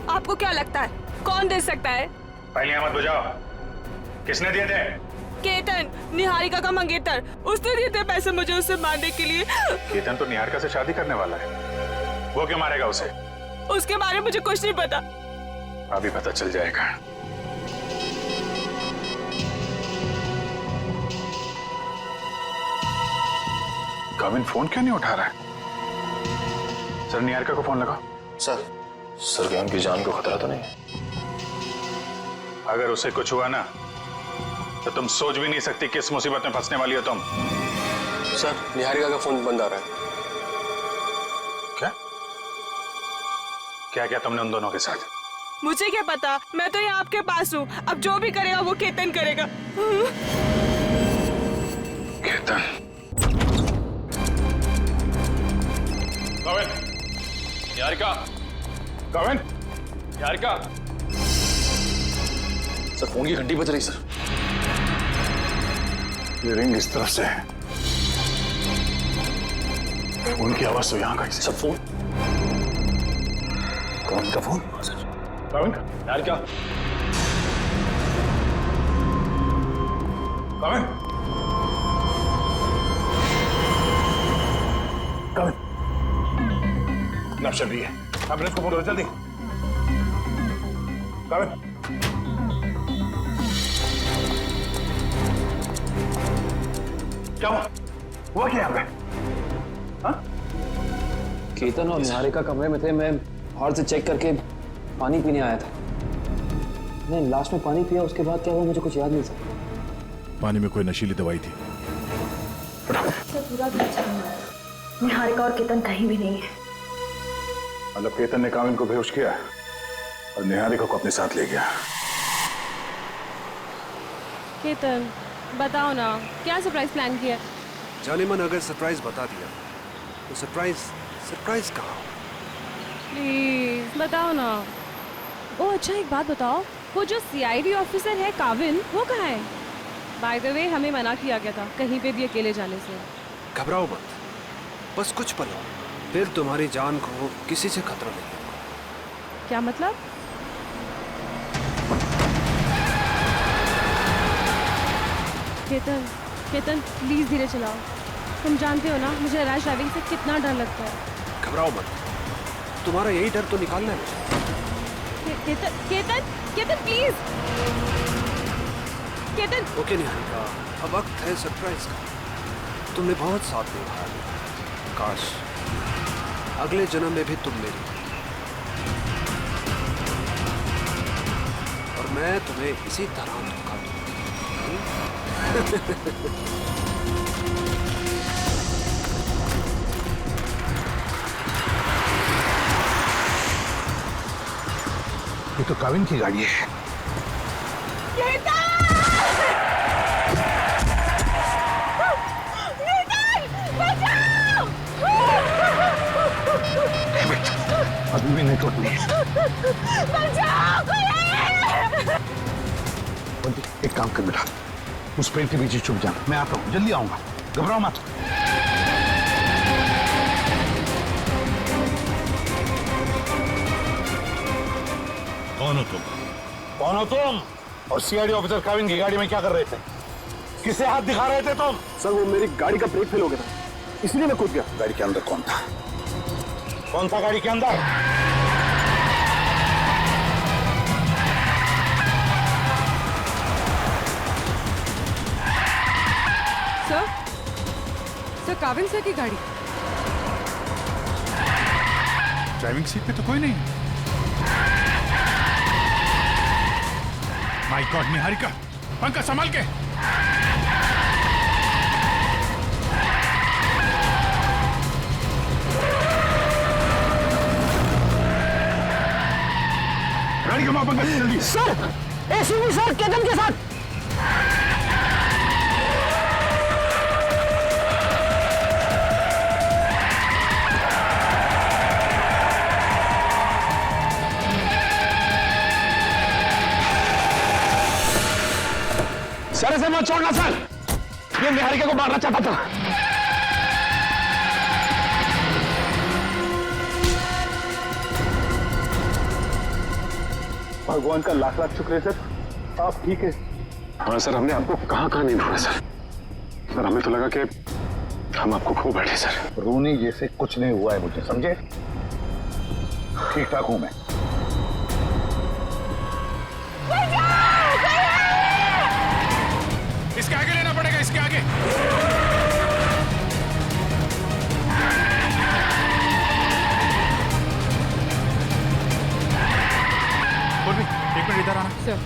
आपको क्या लगता है कौन दे सकता है? पहले मत बुझाओ, किसने दिए थे? केतन, निहारिका का मंगेतर, उसने दिए थे पैसे मुझे उसे मारने के लिए। केतन तो निहारिका से शादी करने वाला है, वो क्यों मारेगा उसे? उसके बारे में मुझे कुछ नहीं पता। अभी पता चल जाएगा। काविन फोन क्यों नहीं उठा रहा है? सर निहारिका को फोन लगाओ। सर क्या उनकी जान को खतरा तो नहीं? अगर उसे कुछ हुआ ना तो तुम सोच भी नहीं सकती किस मुसीबत में फंसने वाली हो तुम। सर निहारिका का फोन बंद आ रहा है। क्या क्या क्या तुमने उन दोनों के साथ? मुझे क्या पता, मैं तो यहाँ आपके पास हूँ। अब जो भी करेगा वो केतन करेगा। केतन। काविन, निहारिका, काविन, निहारिका। सर फोन की घंटी बज रही सर। ये रिंग इस तरफ से है, फोन की आवाज तो यहाँ का ही। सर फोन, कौन का फोन? काविन, निहारिका, काविन, काविन, नब्ज चल रही है, एम्बुलेंस को फोन करो जल्दी। काविन, क्या हुआ क्या यहाँ पे? हाँ? केतन और निहारिका कमरे में थे। मैं हॉल से चेक करके पानी पीने आया था। नहीं, लास्ट में पानी पिया, उसके बाद क्या हुआ मुझे कुछ याद नहीं सर। पानी में कोई नशीली दवाई थी। पूरा निहारिका और केतन कहीं भी नहीं है। मतलब केतन ने काविन को बेहोश किया और निहारिका को अपने साथ ले गया। केतन, बताओ ना क्या सरप्राइज प्लान किया? जाने मन अगर सरप्राइज बता दिया तो सरप्राइज कहाँ? प्लीज बताओ ना। ओ अच्छा, एक बात बताओ, वो जो सीआईडी ऑफिसर है काविन, वो कहाँ है? बाय द वे हमें मना किया गया था कहीं पे भी अकेले जाने से। घबराओ मत, बस कुछ पल और, फिर तुम्हारी जान को किसी से खतरा नहीं होगा। क्या मतलब? केतन, केतन प्लीज धीरे चलाओ। तुम जानते हो ना मुझे रैश ड्राइविंग से कितना डर लगता है। घबराओ मत, तुम्हारा यही डर तो निकालना है। केतन, केतन, केतन प्लीज। केतन। ओके निहारिका, अब वक्त है सरप्राइज का। तुमने बहुत साथ निभाया, काश अगले जन्म में भी तुम मेरी और मैं तुम्हें इसी तरह धोखा दूंगा। ये तो काविन की गाड़ी है। अभी भी नेटवर्क नहीं है। एक काम कर बेटा, उस पेड़ के पीछे छुप जाना, मैं आता हूँ, जल्दी आऊंगा, घबराओ मत। कौन हो तुम? कौन हो तुम? और सीआईडी ऑफिसर काविन की गाड़ी में क्या कर रहे थे? किसे हाथ दिखा रहे थे तुम? सर वो मेरी गाड़ी का ब्रेक फेल हो गया था, इसलिए मैं कूद गया। गाड़ी के अंदर कौन था? कौन था गाड़ी के अंदर? सर काविन सर की गाड़ी। ड्राइविंग सीट पे तो कोई नहीं। माय गॉड निहारिका, पंखा संभाल के। बताओ पंकज जल्दी। सर एसीपी सर केतन के साथ। सर ऐसे मत छोड़ना सर, ये निहारिका को मारना चाहता था। भगवान का लाख लाख शुक्र है सर, आप ठीक है। हाँ सर, हमने आपको कहाँ कहाँ नहीं ढूंढा सर। सर हमें तो लगा कि हम आपको खो बैठे सर। रोनी जैसे कुछ नहीं हुआ है मुझे, समझे? ठीक ठाक हूं मैं। इसके आगे लेना पड़ेगा, इसके आगे। एक मिनट इधर आना सर।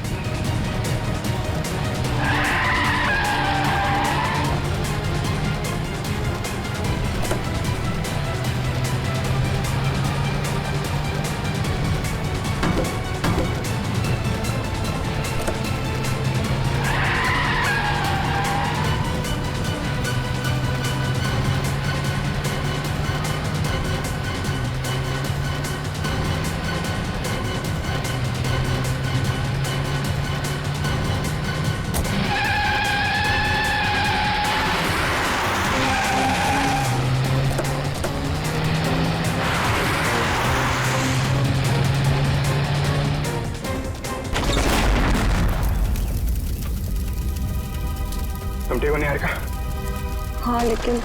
निहारिका। हाँ लेकिन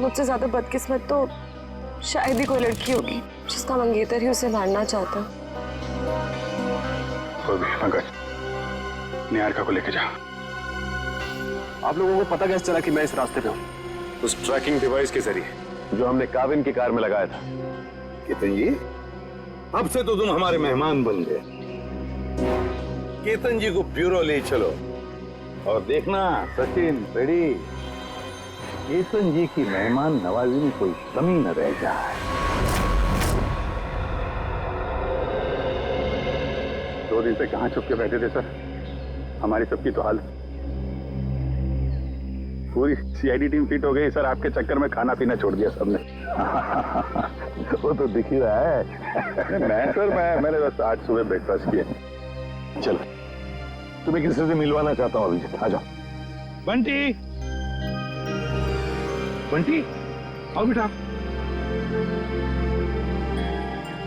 मुझसे ज्यादा बदकिस्मत तो शायद ही कोई लड़की होगी जिसका मंगेतर ही उसे मारना चाहता। पंकज निहारिका को लेके जा। आप लोगों को पता कैसे चला कि मैं इस रास्ते पे हूँ? उस ट्रैकिंग डिवाइस के जरिए जो हमने काविन की कार में लगाया था। केतन जी, अब से तो तुम हमारे मेहमान बन गए। केतन जी को ब्यूरो ले चलो और देखना सचिन पेड़ी, केतन जी की मेहमान नवाजी में कोई कमी न रह जाए। 2 दिन से कहाँ छुप के बैठे थे सर? हमारी सबकी तो हालत, पूरी सीआईडी टीम फिट हो गई सर। आपके चक्कर में खाना पीना छोड़ दिया सबने। वो तो दिख ही रहा है। मैंने बस आज सुबह ब्रेकफास्ट किया। चलो, तुम्हें किसी से मिलवाना चाहता हूँ अभिजीत, आ जाओ। बंटी, बंटी आओ बेटा।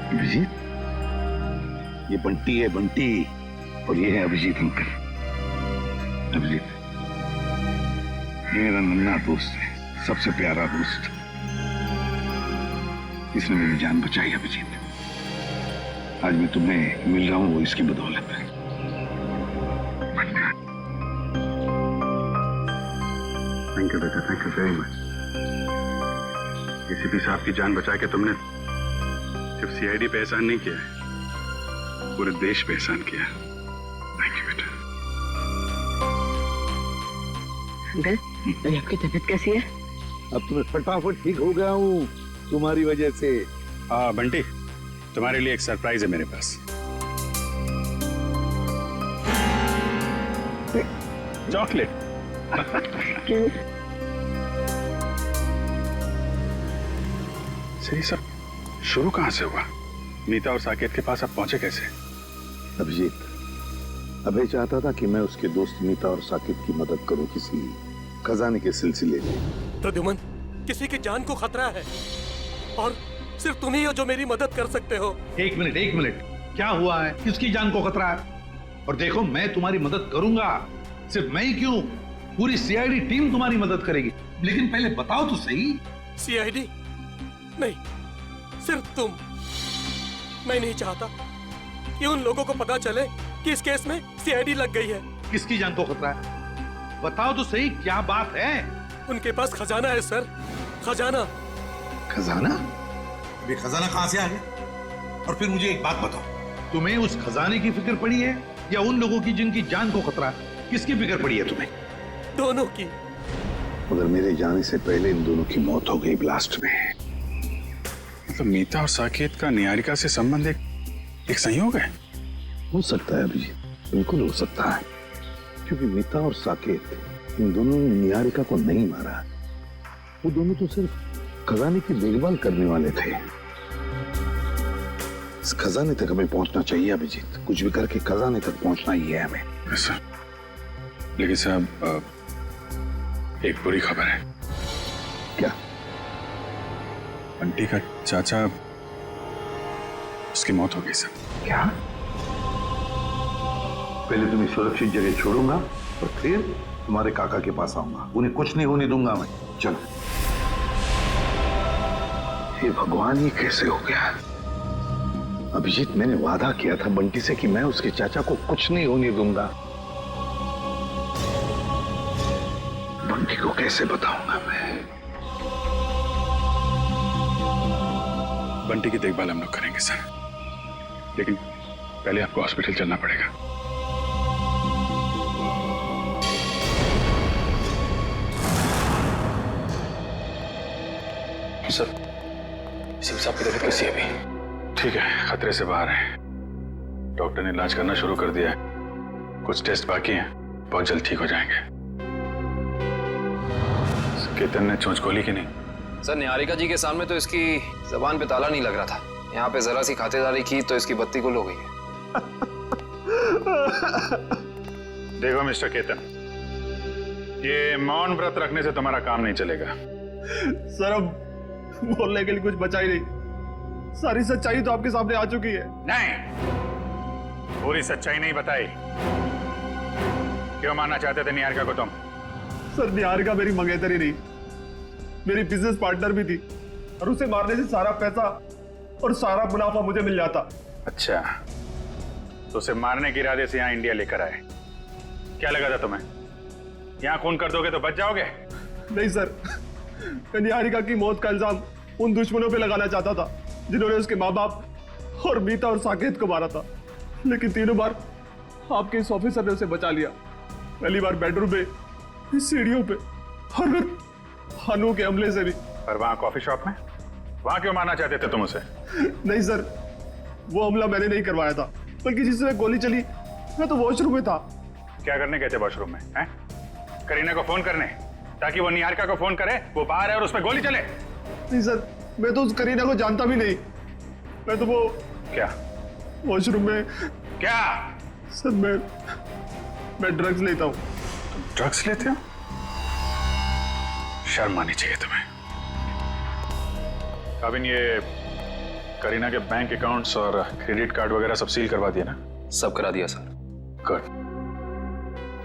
अभिजीत, ये बंटी है, बंटी, और ये है अभिजीत अंकल। अभिजीत ये मेरा नन्हा दोस्त है, सबसे प्यारा दोस्त। इसने मेरी जान बचाई अभिजीत। आज मैं तुम्हें मिल रहा हूँ वो इसकी बदौलत है। थैंक यू बेटा, thank you very much. ACP साहब की जान बचा के तुमने सिर्फ सीआईडी पे एहसान नहीं किया है, पूरे देश पे एहसान किया। थैंक यू बेटा। अंकल, अभी आपकी तबीयत कैसी है? अब तुम्हें फटाफट ठीक हो गया हूँ तुम्हारी वजह से। बंटी, तुम्हारे लिए एक सरप्राइज है मेरे पास। चॉकलेट। सही सब शुरू कहां से हुआ? नीता और साकेत के पास आप पहुंचे कैसे? अभिजीत, अभय चाहता था कि मैं उसके दोस्त नीता और साकेत की मदद करूं किसी खजाने के सिलसिले में। प्रद्युमन, किसी की जान को खतरा है और सिर्फ तुम ही हो जो मेरी मदद कर सकते हो। एक मिनट, क्या हुआ है? किसकी जान को खतरा है? और देखो, मैं तुम्हारी मदद करूंगा। सिर्फ मैं ही क्यों, पूरी सीआईडी टीम तुम्हारी मदद करेगी। लेकिन पहले बताओ तो सही। सीआईडी नहीं, सिर्फ तुम। मैं नहीं चाहता कि उन लोगों को पता चले कि इस केस में सीआईडी लग गई है। किसकी जान को खतरा है? बताओ तो सही, क्या बात है? उनके पास खजाना है सर, खजाना। खजाना? अभी खजाना कहां से आ गया? और फिर मुझे एक बात बताओ, तुम्हें उस खजाने की फिक्र पड़ी है या उन लोगों की जिनकी जान को खतरा है? किसकी फिक्र पड़ी है तुम्हें? दोनों की। मगर मेरे जाने से पहले इन दोनों की मौत हो गई ब्लास्ट में। मतलब मीता और साकेत का निहारिका से संबंध एक संयोग है? हो सकता है अभिजीत, बिल्कुल हो सकता है, क्योंकि मीता और साकेत इन दोनों ने निहारिका को नहीं मारा। वो दोनों तो सिर्फ खजाने की देखभाल करने वाले थे। इस खजाने तक हमें पहुंचना चाहिए अभिजीत, कुछ भी करके खजाने तक पहुंचना ही है हमें। ऐसा? लेकिन साहब एक बुरी खबर है। क्या? बंटी का चाचा, उसकी मौत हो गई सर। क्या? पहले तुम्हें सुरक्षित जगह छोड़ूंगा और फिर तुम्हारे काका के पास आऊंगा। उन्हें कुछ नहीं होने दूंगा मैं। चलो। हे भगवान, ये कैसे हो गया? अभिजीत, मैंने वादा किया था बंटी से कि मैं उसके चाचा को कुछ नहीं होने दूंगा। बंटी को कैसे बताऊंगा मैं? बंटी की देखभाल हम लोग करेंगे सर, लेकिन पहले आपको हॉस्पिटल चलना पड़ेगा। सर, सिंह साहब की तबीयत कैसी है अभी? ठीक है, खतरे से बाहर है। डॉक्टर ने इलाज करना शुरू कर दिया है। कुछ टेस्ट बाकी हैं, बहुत जल्द ठीक हो जाएंगे। केतन ने चोंच खोली कि नहीं? सर, निहारिका जी के सामने तो इसकी जबान पे ताला नहीं लग रहा था। यहाँ पे जरा सी खातिरदारी की तो इसकी बत्ती गुल हो गई है। देखो मिस्टर केतन, ये मौन व्रत रखने से तुम्हारा काम नहीं चलेगा। सर, अब बोलने के लिए कुछ बचा ही नहीं। सारी सच्चाई तो आपके सामने आ चुकी है। नहीं, पूरी सच्चाई नहीं बताई। क्यों मारना चाहते थे निहारिका को तुम? सर, निहारिका मेरी मंगेतरी नहीं, मेरी बिजनेस पार्टनर भी थी, और उसे मारने से सारा पैसा और सारा मुनाफा मुझे मिल जाता। अच्छा, तो उसे मारने के इरादे से यहाँ इंडिया लेकर आए। क्या लगा था तुम्हें यहाँ खून कर दोगे तो बच जाओगे? नहीं सर, मैं निहारिका की मौत का इल्जाम उन दुश्मनों पे लगाना चाहता था जिन्होंने उसके माँ बाप और मीता और साकेत को मारा था, लेकिन तीनों बार आपके इस ऑफिसर ने उसे बचा लिया। पहली बार बेडरूम पे, सीढ़ियों पे, और फिर हनु के हमले से भी। और वहाँ कॉफी शॉप में, वहाँ क्यों मारना चाहते थे तुम उसे? नहीं सर, वो हमला मैंने नहीं करवाया था, बल्कि जिसमें गोली चली मैं तो वॉशरूम में था। क्या करने गए थे वॉशरूम में? हैं? करीना को फोन करने, ताकि वो निहारिका को फोन करे वो बाहर है और उस पर गोली चले? नहीं सर, मैं तो उस करीना को जानता भी नहीं। मैं तो वो क्या वॉशरूम में क्या? सर, मैं ड्रग्स लेता हूँ। तुम ड्रग्स लेते हो? शर्म आनी चाहिए तुम्हें। अबिन, ये करीना के बैंक अकाउंट्स और क्रेडिट कार्ड वगैरह सब सील करवा दिया ना? सब करा दिया सर। गुड।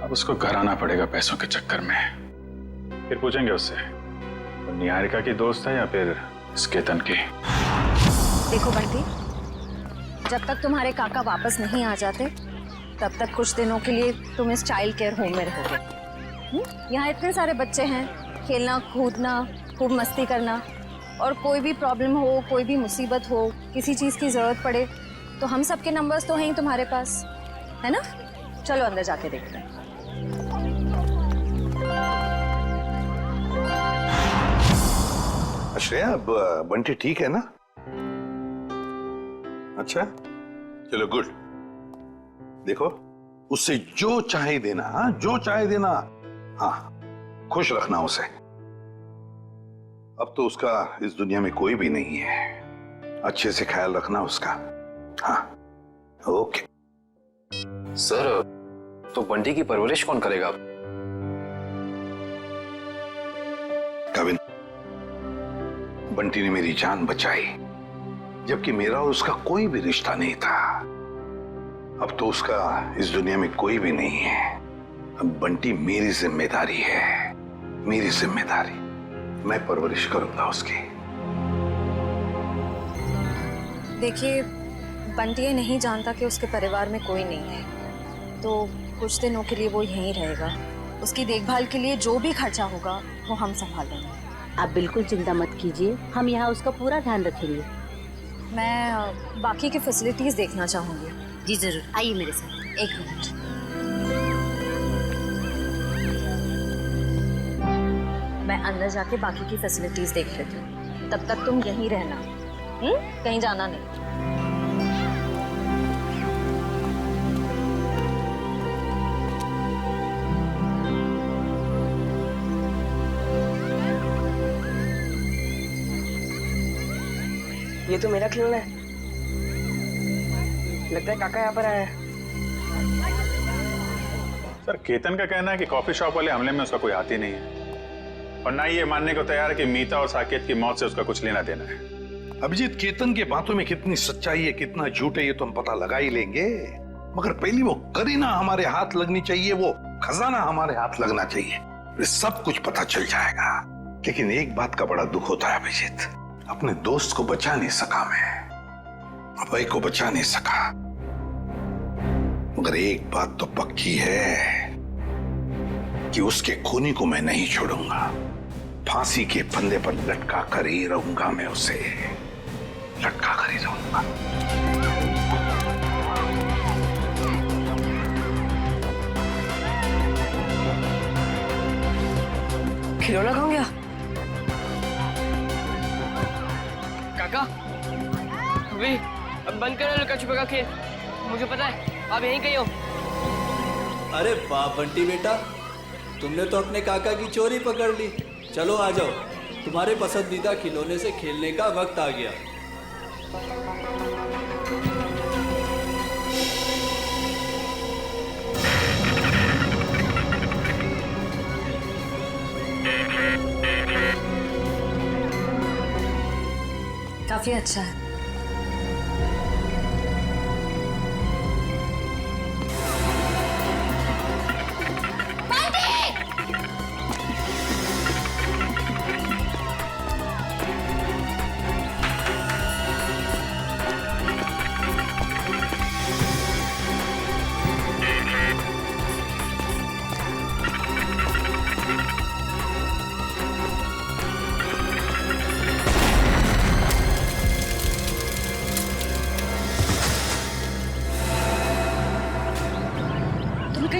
अब उसको घर आना पड़ेगा पैसों के चक्कर में। फिर पूछेंगे उससे वो निहारिका की दोस्त है या फिर केतन की। देखो बंटी, जब तक तुम्हारे काका वापस नहीं आ जाते तब तक कुछ दिनों के लिए तुम इस चाइल्ड केयर होम में रहोगे। यहाँ इतने सारे बच्चे हैं, खेलना कूदना, खूब मस्ती करना, और कोई भी प्रॉब्लम हो, कोई भी मुसीबत हो, किसी चीज़ की ज़रूरत पड़े तो हम सबके नंबर्स तो हैं ही तुम्हारे पास, है ना? चलो अंदर जाके देखते हैं। श्रेया, अब बंटी ठीक है ना? अच्छा, चलो गुड। देखो, उससे जो चाहे देना, हाँ, जो चाहे देना। हाँ, खुश रखना उसे। अब तो उसका इस दुनिया में कोई भी नहीं है। अच्छे से ख्याल रखना उसका। हाँ, ओके। सर, तो बंटी की परवरिश कौन करेगा? कविन, बंटी ने मेरी जान बचाई, जबकि मेरा और उसका कोई भी रिश्ता नहीं था। अब तो उसका इस दुनिया में कोई भी नहीं है। अब बंटी मेरी जिम्मेदारी है, मेरी जिम्मेदारी। मैं परवरिश करूंगा उसकी। देखिए, बंटी ये नहीं जानता कि उसके परिवार में कोई नहीं है, तो कुछ दिनों के लिए वो यहीं रहेगा। उसकी देखभाल के लिए जो भी खर्चा होगा वो हम संभाल लेंगे। आप बिल्कुल चिंता मत कीजिए, हम यहाँ उसका पूरा ध्यान रखेंगे। मैं बाकी की फैसिलिटीज देखना चाहूंगी। जी जरूर, आइए मेरे साथ। एक मिनट। मैं अंदर जाके बाकी की फैसिलिटीज देख लेती हूँ, तब तक तुम यहीं रहना, कहीं जाना नहीं। ये तो मेरा खिलौना है। लगता है काका यहाँ पर आया है। सर केतन का कहना है कि कॉफी शॉप वाले हमले में उसका कोई हाथ ही नहीं है, और ना ही ये मानने को तैयार है कि मीता और साकेत की मौत से उसका कुछ लेना देना है। अभिजीत, केतन के बातों में कितनी सच्चाई है कितना झूठ है ये तो हम पता लगा ही लेंगे, मगर पहली वो करीना हमारे हाथ लगनी चाहिए, वो खजाना हमारे हाथ लगना चाहिए, फिर सब कुछ पता चल जाएगा। लेकिन एक बात का बड़ा दुख होता है अभिजीत, अपने दोस्त को बचा नहीं सका मैं, अभय को बचा नहीं सका, मगर एक बात तो पक्की है कि उसके खूनी को मैं नहीं छोड़ूंगा। फांसी के फंदे पर लटका कर ही रहूंगा, मैं उसे लटका कर ही रहूंगा। खिलौना कहाँ गया? काका, अभी अब बंद करो लुका छुपा का खेल। मुझे पता है आप यहीं कहीं हो। अरे वाह बंटी बेटा, तुमने तो अपने काका की चोरी पकड़ ली। चलो आ जाओ, तुम्हारे पसंदीदा खिलौने से खेलने का वक्त आ गया। काफी अच्छा है।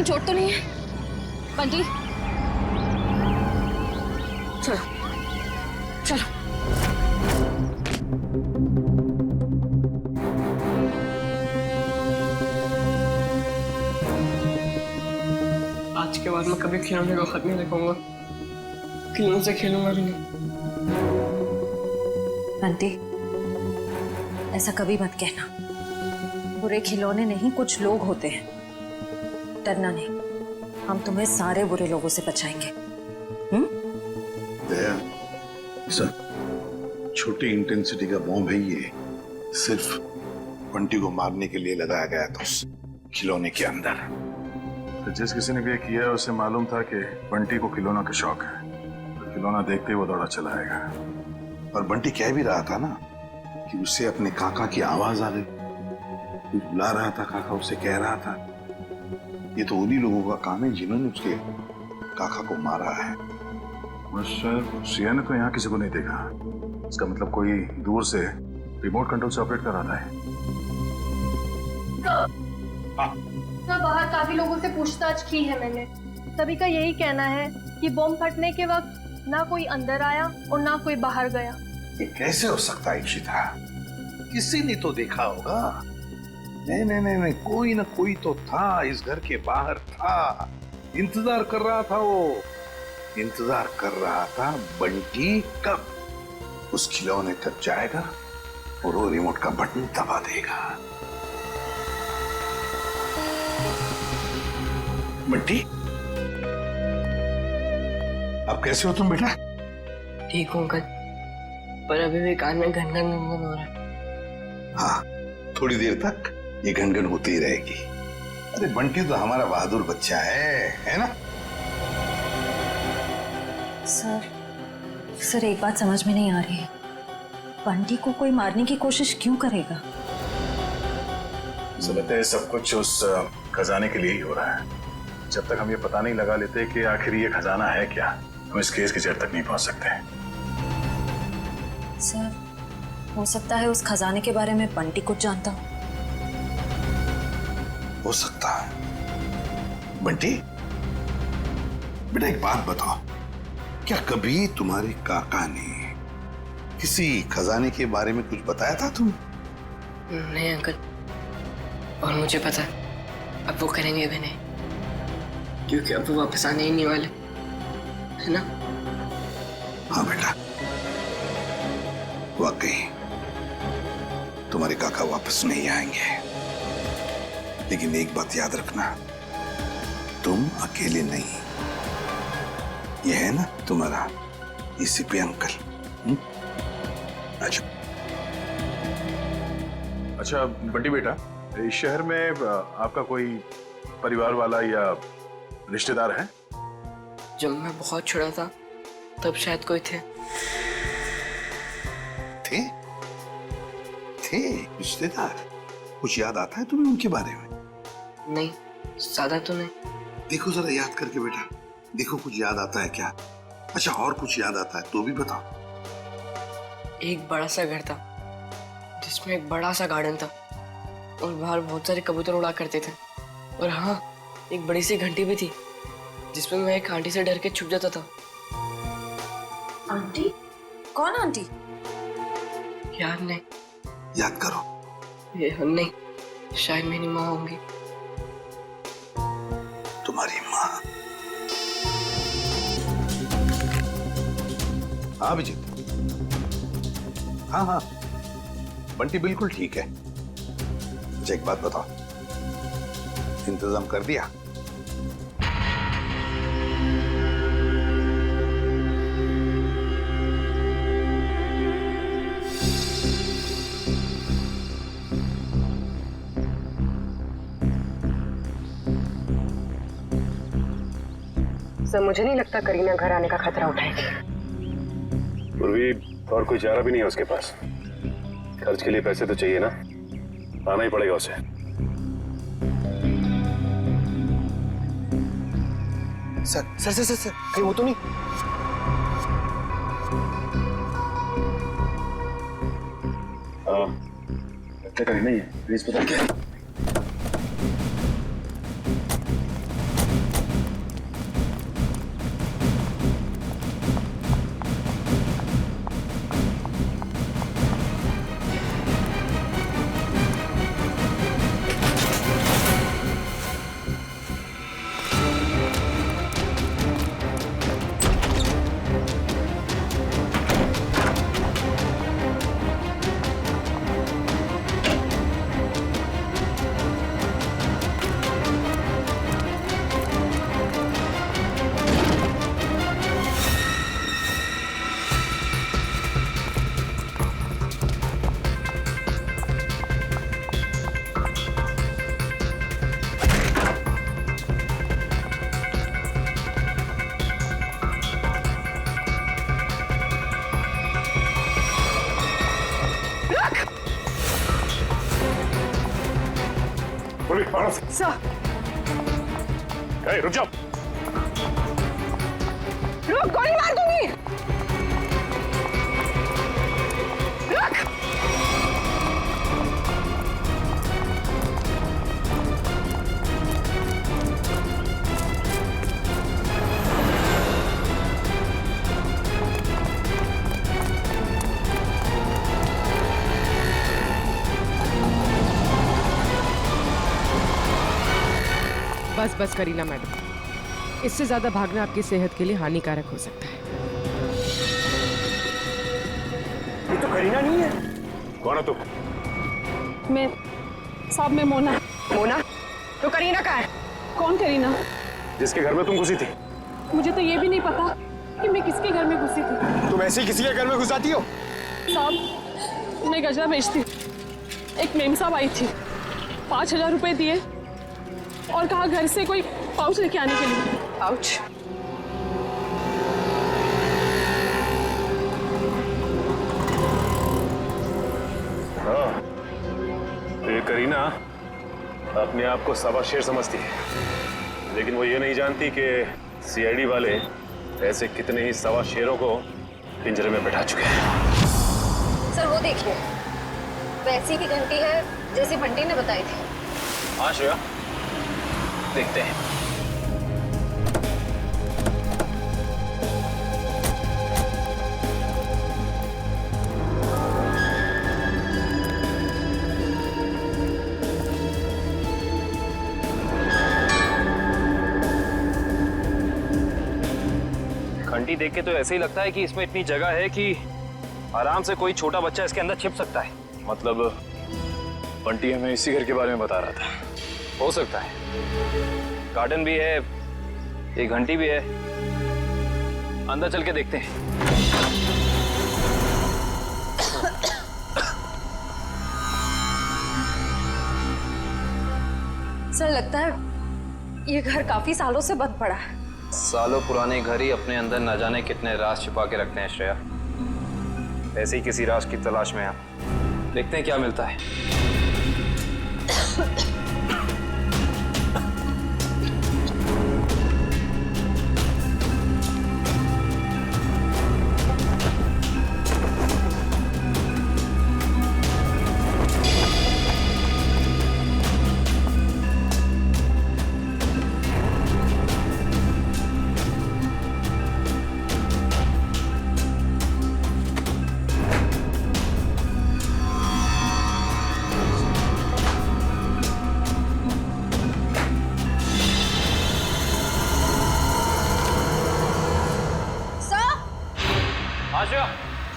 चोट तो नहीं है बंटी? चलो चलो। आज के बाद मैं कभी खिलौने को खत्म नहीं देखूंगा, खिलौने से खेलूंगा भी नहीं। बंटी, ऐसा कभी मत कहना। बुरे खिलौने नहीं, कुछ लोग होते हैं। डरना नहीं, हम तुम्हें सारे बुरे लोगों से बचाएंगे। दया, सर, छोटी इंटेंसिटी का बॉम्ब है ये, सिर्फ बंटी को मारने के लिए लगाया गया था उस खिलौने के अंदर। तो जिस किसी ने भी ये किया है उसे मालूम था कि बंटी को खिलौना का शौक है, तो खिलौना देखते ही वो दौड़ा चला आएगा। और बंटी कह भी रहा था ना कि उससे अपने काका की आवाज आ गई, कुछ बुला रहा था, काका उसे कह रहा था। ये तो उन्हीं लोगों का काम है जिन्होंने उसके काका को मारा है। सिया ने तो यहाँ किसी को नहीं देखा, इसका मतलब कोई दूर से रिमोट कंट्रोल से ऑपरेट कर रहा है। सर, बाहर काफी लोगों से पूछताछ की है मैंने, सभी का यही कहना है कि बॉम्ब फटने के वक्त ना कोई अंदर आया और ना कोई बाहर गया। ये कैसे हो सकता है इशिता? किसी ने तो देखा होगा। नहीं, कोई ना कोई तो था, इस घर के बाहर था, इंतजार कर रहा था। वो इंतजार कर रहा था बंटी कब उस खिलौने तक जाएगा और वो रिमोट का बटन दबा देगा। बंटी, अब कैसे हो तुम बेटा? ठीक हूँ अंकल, पर अभी भी कान में घन-घन हो रहा है। हाँ, थोड़ी देर तक ये घनघन होती ही रहेगी। अरे बंटी तो हमारा बहादुर बच्चा है ना? सर एक बात समझ में नहीं आ रही है, बंटी को कोई मारने की कोशिश क्यों करेगा? मुझे लगता है सब कुछ उस खजाने के लिए ही हो रहा है। जब तक हम ये पता नहीं लगा लेते कि आखिर ये खजाना है क्या, हम इस केस की जड़ तक नहीं पहुंच सकते। सर, हो सकता है उस खजाने के बारे में बंटी कुछ जानता हो सकता है। बंटी बेटा, एक बात बताओ, क्या कभी तुम्हारे काका ने किसी खजाने के बारे में कुछ बताया था तुम? नहीं अंकल, और मुझे पता अब वो करेंगे भी नहीं, क्योंकि अब वो वापस आने ही नहीं वाले, है ना? हाँ बेटा, वाकई तुम्हारे काका वापस नहीं आएंगे, लेकिन एक बात याद रखना, तुम अकेले नहीं। ये है ना तुम्हारा एसीपी अंकल। अच्छा अच्छा बंटी बेटा, इस शहर में आपका कोई परिवार वाला या रिश्तेदार है? जब मैं बहुत छोटा था तब शायद कोई थे। थे रिश्तेदार? कुछ याद आता है तुम्हें उनके बारे में? नहीं, ज्यादा तो नहीं। देखो जरा याद करके बेटा, देखो कुछ याद आता है क्या? अच्छा और कुछ याद आता है तो भी बताओ। एक बड़ा सा घर था जिसमें एक बड़ा सा गार्डन था और बाहर बहुत सारे कबूतर उड़ा करते थे। और हाँ, एक बड़ी सी घंटी भी थी जिसमें मैं एक आंटी से डर के छुप जाता था। आंटी? कौन आंटी? याद नहीं। याद करो। ये नहीं, शायद मेरी माँ होंगी। तुम्हारी माँ? हाँ अभिजीत, हाँ हाँ बंटी बिल्कुल ठीक है। अच्छा एक बात बताओ, इंतजाम कर दिया? सर मुझे नहीं लगता करीना घर आने का खतरा उठाएगी। पूर्वी और कोई चारा भी नहीं है उसके पास। खर्च के लिए पैसे तो चाहिए ना, आना ही पड़ेगा उसे। Sir sir sir sir, sir कहीं वो तो नहीं? हाँ क्या करीना ही है, प्लीज बता क्या? रुक जाओ। रुक, गोली मार दूंगी। रुक। बस बस करीना मैडम, इससे ज्यादा भागना आपकी सेहत के लिए हानिकारक हो सकता है। ये तो करीना नहीं है। कौन है तू? मैं साहब, मैं मोना। मोना? तो करीना कहाँ है? कौन करीना? जिसके घर में तुम घुसी थी। मुझे तो ये भी नहीं पता कि मैं किसके घर में घुसी थी। तुम ऐसे ही किसी के घर में घुस जाती हो? साहब मैं गजरा बेचती, एक मेम साहब आई थी, 5,000 रुपए दिए और कहा घर से कोई पाउच लेके आने के लिए। पाउच? हाँ, तो ये करीना अपने आप को सवा शेर समझती है, लेकिन वो ये नहीं जानती कि सीआईडी वाले ऐसे कितने ही सवा शेरों को पिंजरे में बैठा चुके हैं। सर वो देखिए, वैसी की घंटी है जैसी बंटी ने बताई थी। हाँ श्रेया, देखते हैं। घंटी देख के तो ऐसे ही लगता है कि इसमें इतनी जगह है कि आराम से कोई छोटा बच्चा इसके अंदर छिप सकता है। मतलब बंटी हमें इसी घर के बारे में बता रहा था। हो सकता है, गार्डन भी है, एक घंटी भी है। अंदर चल के देखते हैं। सर लगता है ये घर काफी सालों से बंद पड़ा है। सालों पुराने घर ही अपने अंदर न जाने कितने राज छिपा के रखते हैं श्रेया। ऐसे ही किसी राज की तलाश में आप देखते हैं क्या मिलता है।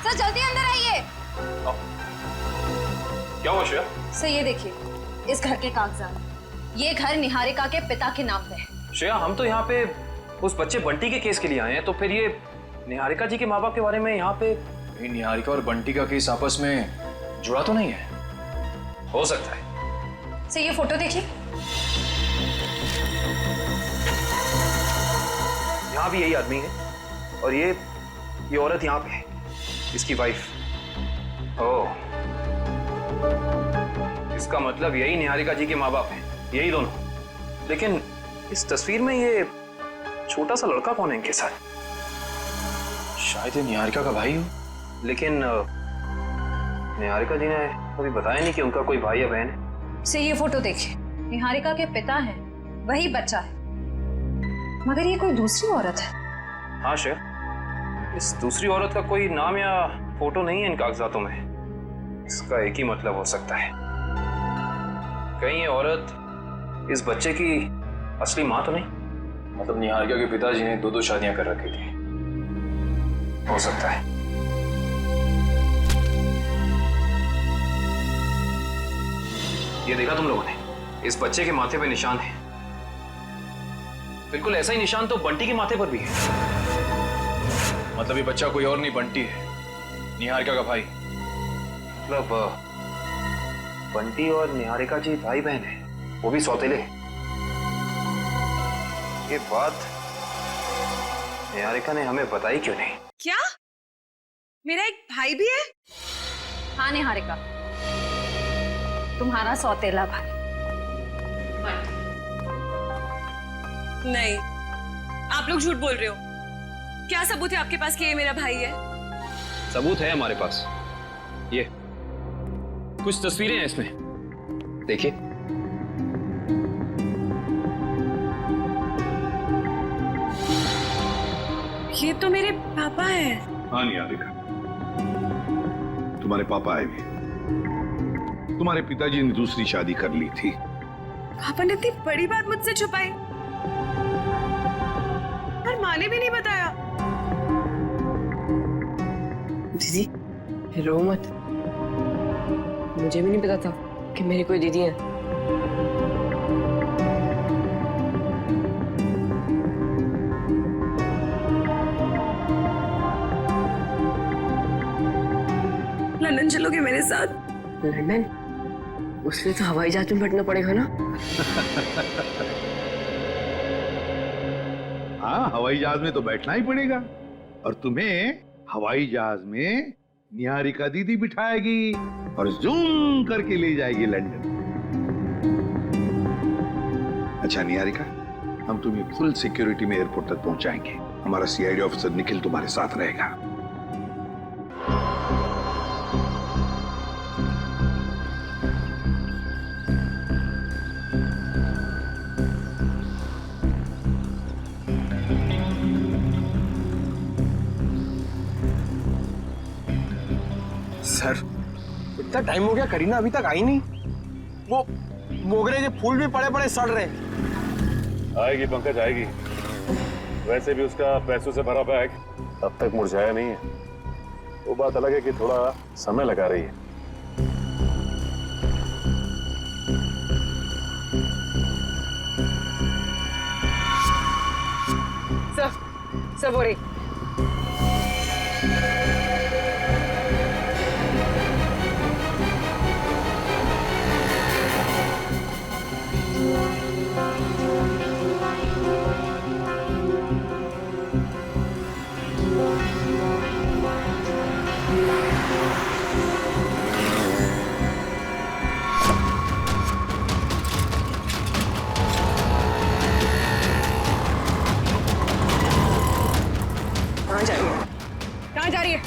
सर जल्दी अंदर आइए। क्या हुआ श्रेया? सर ये देखिए, इस घर के कागजात। ये घर निहारिका के पिता के नाम पे है। श्रेया, हम तो यहाँ पे उस बच्चे बंटी के केस के लिए आए हैं, तो फिर ये निहारिका जी के माँ बाप के बारे में यहाँ पे? निहारिका और बंटी का केस आपस में जुड़ा तो नहीं है? हो सकता है। सर ये फोटो देखिए। यहाँ भी यही आदमी है और ये औरत यहाँ पे है, इसकी वाइफ। ओह, इसका मतलब यही निहारिका जी के माँ बाप हैं, यही दोनों। लेकिन इस तस्वीर में ये छोटा सा लड़का कौन है इनके साथ? शायद ये निहारिका का भाई हो। लेकिन निहारिका जी ने कभी बताया नहीं कि उनका कोई भाई या बहन है। से ये फोटो देखिए, निहारिका के पिता हैं, वही बच्चा है, मगर ये कोई दूसरी औरत है। हाँ श्रेया, इस दूसरी औरत का कोई नाम या फोटो नहीं है इन कागजातों में। इसका एक ही मतलब हो सकता है, कहीं ये औरत इस बच्चे की असली माँ तो नहीं? मतलब निहारिका के पिताजी ने 2-2 शादियां कर रखी थी। हो सकता है। ये देखा तुम लोगों ने? इस बच्चे के माथे पे निशान है। बिल्कुल ऐसा ही निशान तो बंटी के माथे पर भी है। मतलब ये बच्चा कोई और नहीं, बंटी है, निहारिका का भाई। मतलब बंटी और निहारिका जी भाई बहन है, वो भी सौतेले। ये बात निहारिका ने हमें बताई क्यों नहीं? क्या मेरा एक भाई भी है? हाँ निहारिका, तुम्हारा सौतेला भाई। नहीं, आप लोग झूठ बोल रहे हो। क्या सबूत है आपके पास कि ये मेरा भाई है? सबूत है हमारे पास। ये कुछ तस्वीरें हैं इसमें, देखिए। ये तो मेरे पापा हैं। हाँ निहारिका, तुम्हारे पापा आए भी। तुम्हारे पिताजी ने दूसरी शादी कर ली थी। पापा ने इतनी बड़ी बात मुझसे छुपाई और माँ ने भी नहीं बताया। दीदी रो मत, मुझे भी नहीं पता था कि मेरी कोई दीदी है। लंदन चलोगे मेरे साथ? लंदन? उसके लिए तो हवाई जहाज में बैठना पड़ेगा ना? हाँ, हवाई जहाज में तो बैठना ही पड़ेगा। और तुम्हें हवाई जहाज में निहारिका दीदी बिठाएगी और जूम करके ले जाएगी लंदन। अच्छा निहारिका, हम तुम्हें फुल सिक्योरिटी में एयरपोर्ट तक पहुंचाएंगे। हमारा सीआईडी ऑफिसर निखिल तुम्हारे साथ रहेगा। सर, इतना टाइम हो गया, करीना अभी तक आई नहीं। वो मोगरे के फूल भी पड़े पड़े सड़ रहे। आएगी पंकज, आएगी। वैसे भी उसका पैसों से भरा बैग अब तक मुरझाया नहीं है। वो बात अलग है कि थोड़ा समय लगा रही है। सब हो रही। कहाँ जा रही है? कहाँ जा रही है?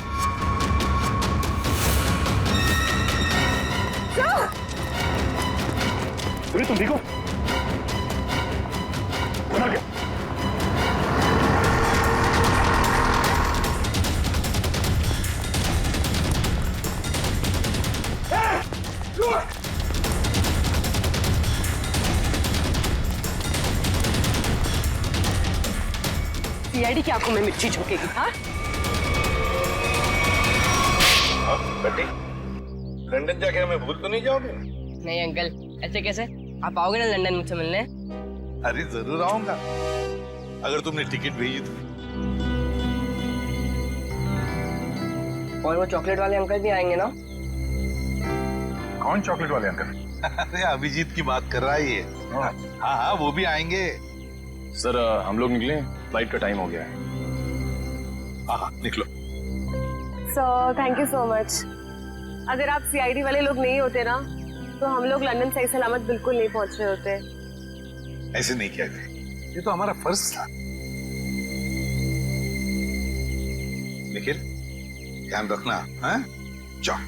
पूरी तुम ठीक हो? बना क्या? सीआईडी की आंखों में मिर्ची झोंकेगी, हाँ? बेटी, लंदन जाके हमें भूल तो नहीं जाओगे? नहीं अंकल, ऐसे कैसे? आप आओगे ना लंदन मुझसे मिलने? अरे जरूर आऊंगा, अगर तुमने टिकट भेजी तो। और वो चॉकलेट वाले अंकल भी आएंगे ना? कौन चॉकलेट वाले अंकल? अरे अभिजीत की बात कर रहा है ये। हाँ हाँ, वो भी आएंगे। सर हम लोग निकले, फ्लाइट का टाइम हो गया है। हाँ निकलो। Sir thank you so much. अगर आप सीआईडी वाले लोग नहीं होते ना तो हम लोग लंदन सही सलामत बिल्कुल नहीं पहुंच रहे होते। ऐसे नहीं किया, ये तो हमारा फर्ज था। निखिल, ध्यान रखना, हाँ? जाओ।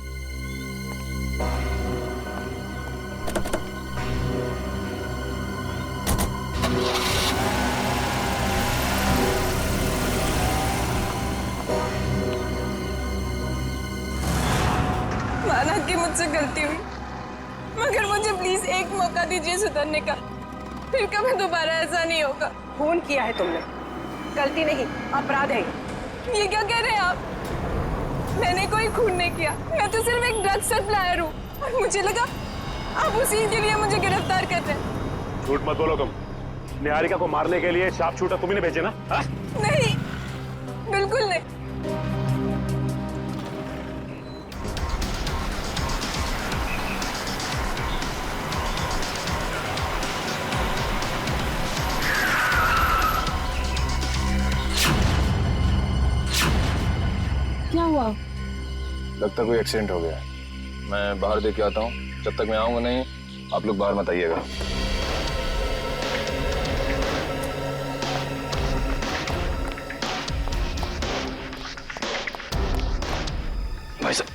माना कि मुझसे गलती हुई, मगर मुझे प्लीज एक मौका दीजिए सुधरने का। फिर कभी दोबारा ऐसा नहीं होगा। खून किया है तुमने, गलती नहीं अपराध है। ये क्या कह रहे हैं आप? मैंने कोई खून नहीं किया, मैं तो सिर्फ एक ड्रग सप्लायर हूँ। और मुझे लगा आप उसी के लिए मुझे गिरफ्तार कर रहे हैं। झूठ मत बोलो तुम। निहारिका को मारने के लिए शार्प शूटर तुम्ही ने भेजे ना? हा? नहीं, बिल्कुल नहीं। क्या हुआ? लगता कोई एक्सीडेंट हो गया है। मैं बाहर देख के आता हूँ, जब तक मैं आऊंगा नहीं आप लोग बाहर मत आइएगा। भाई साहब,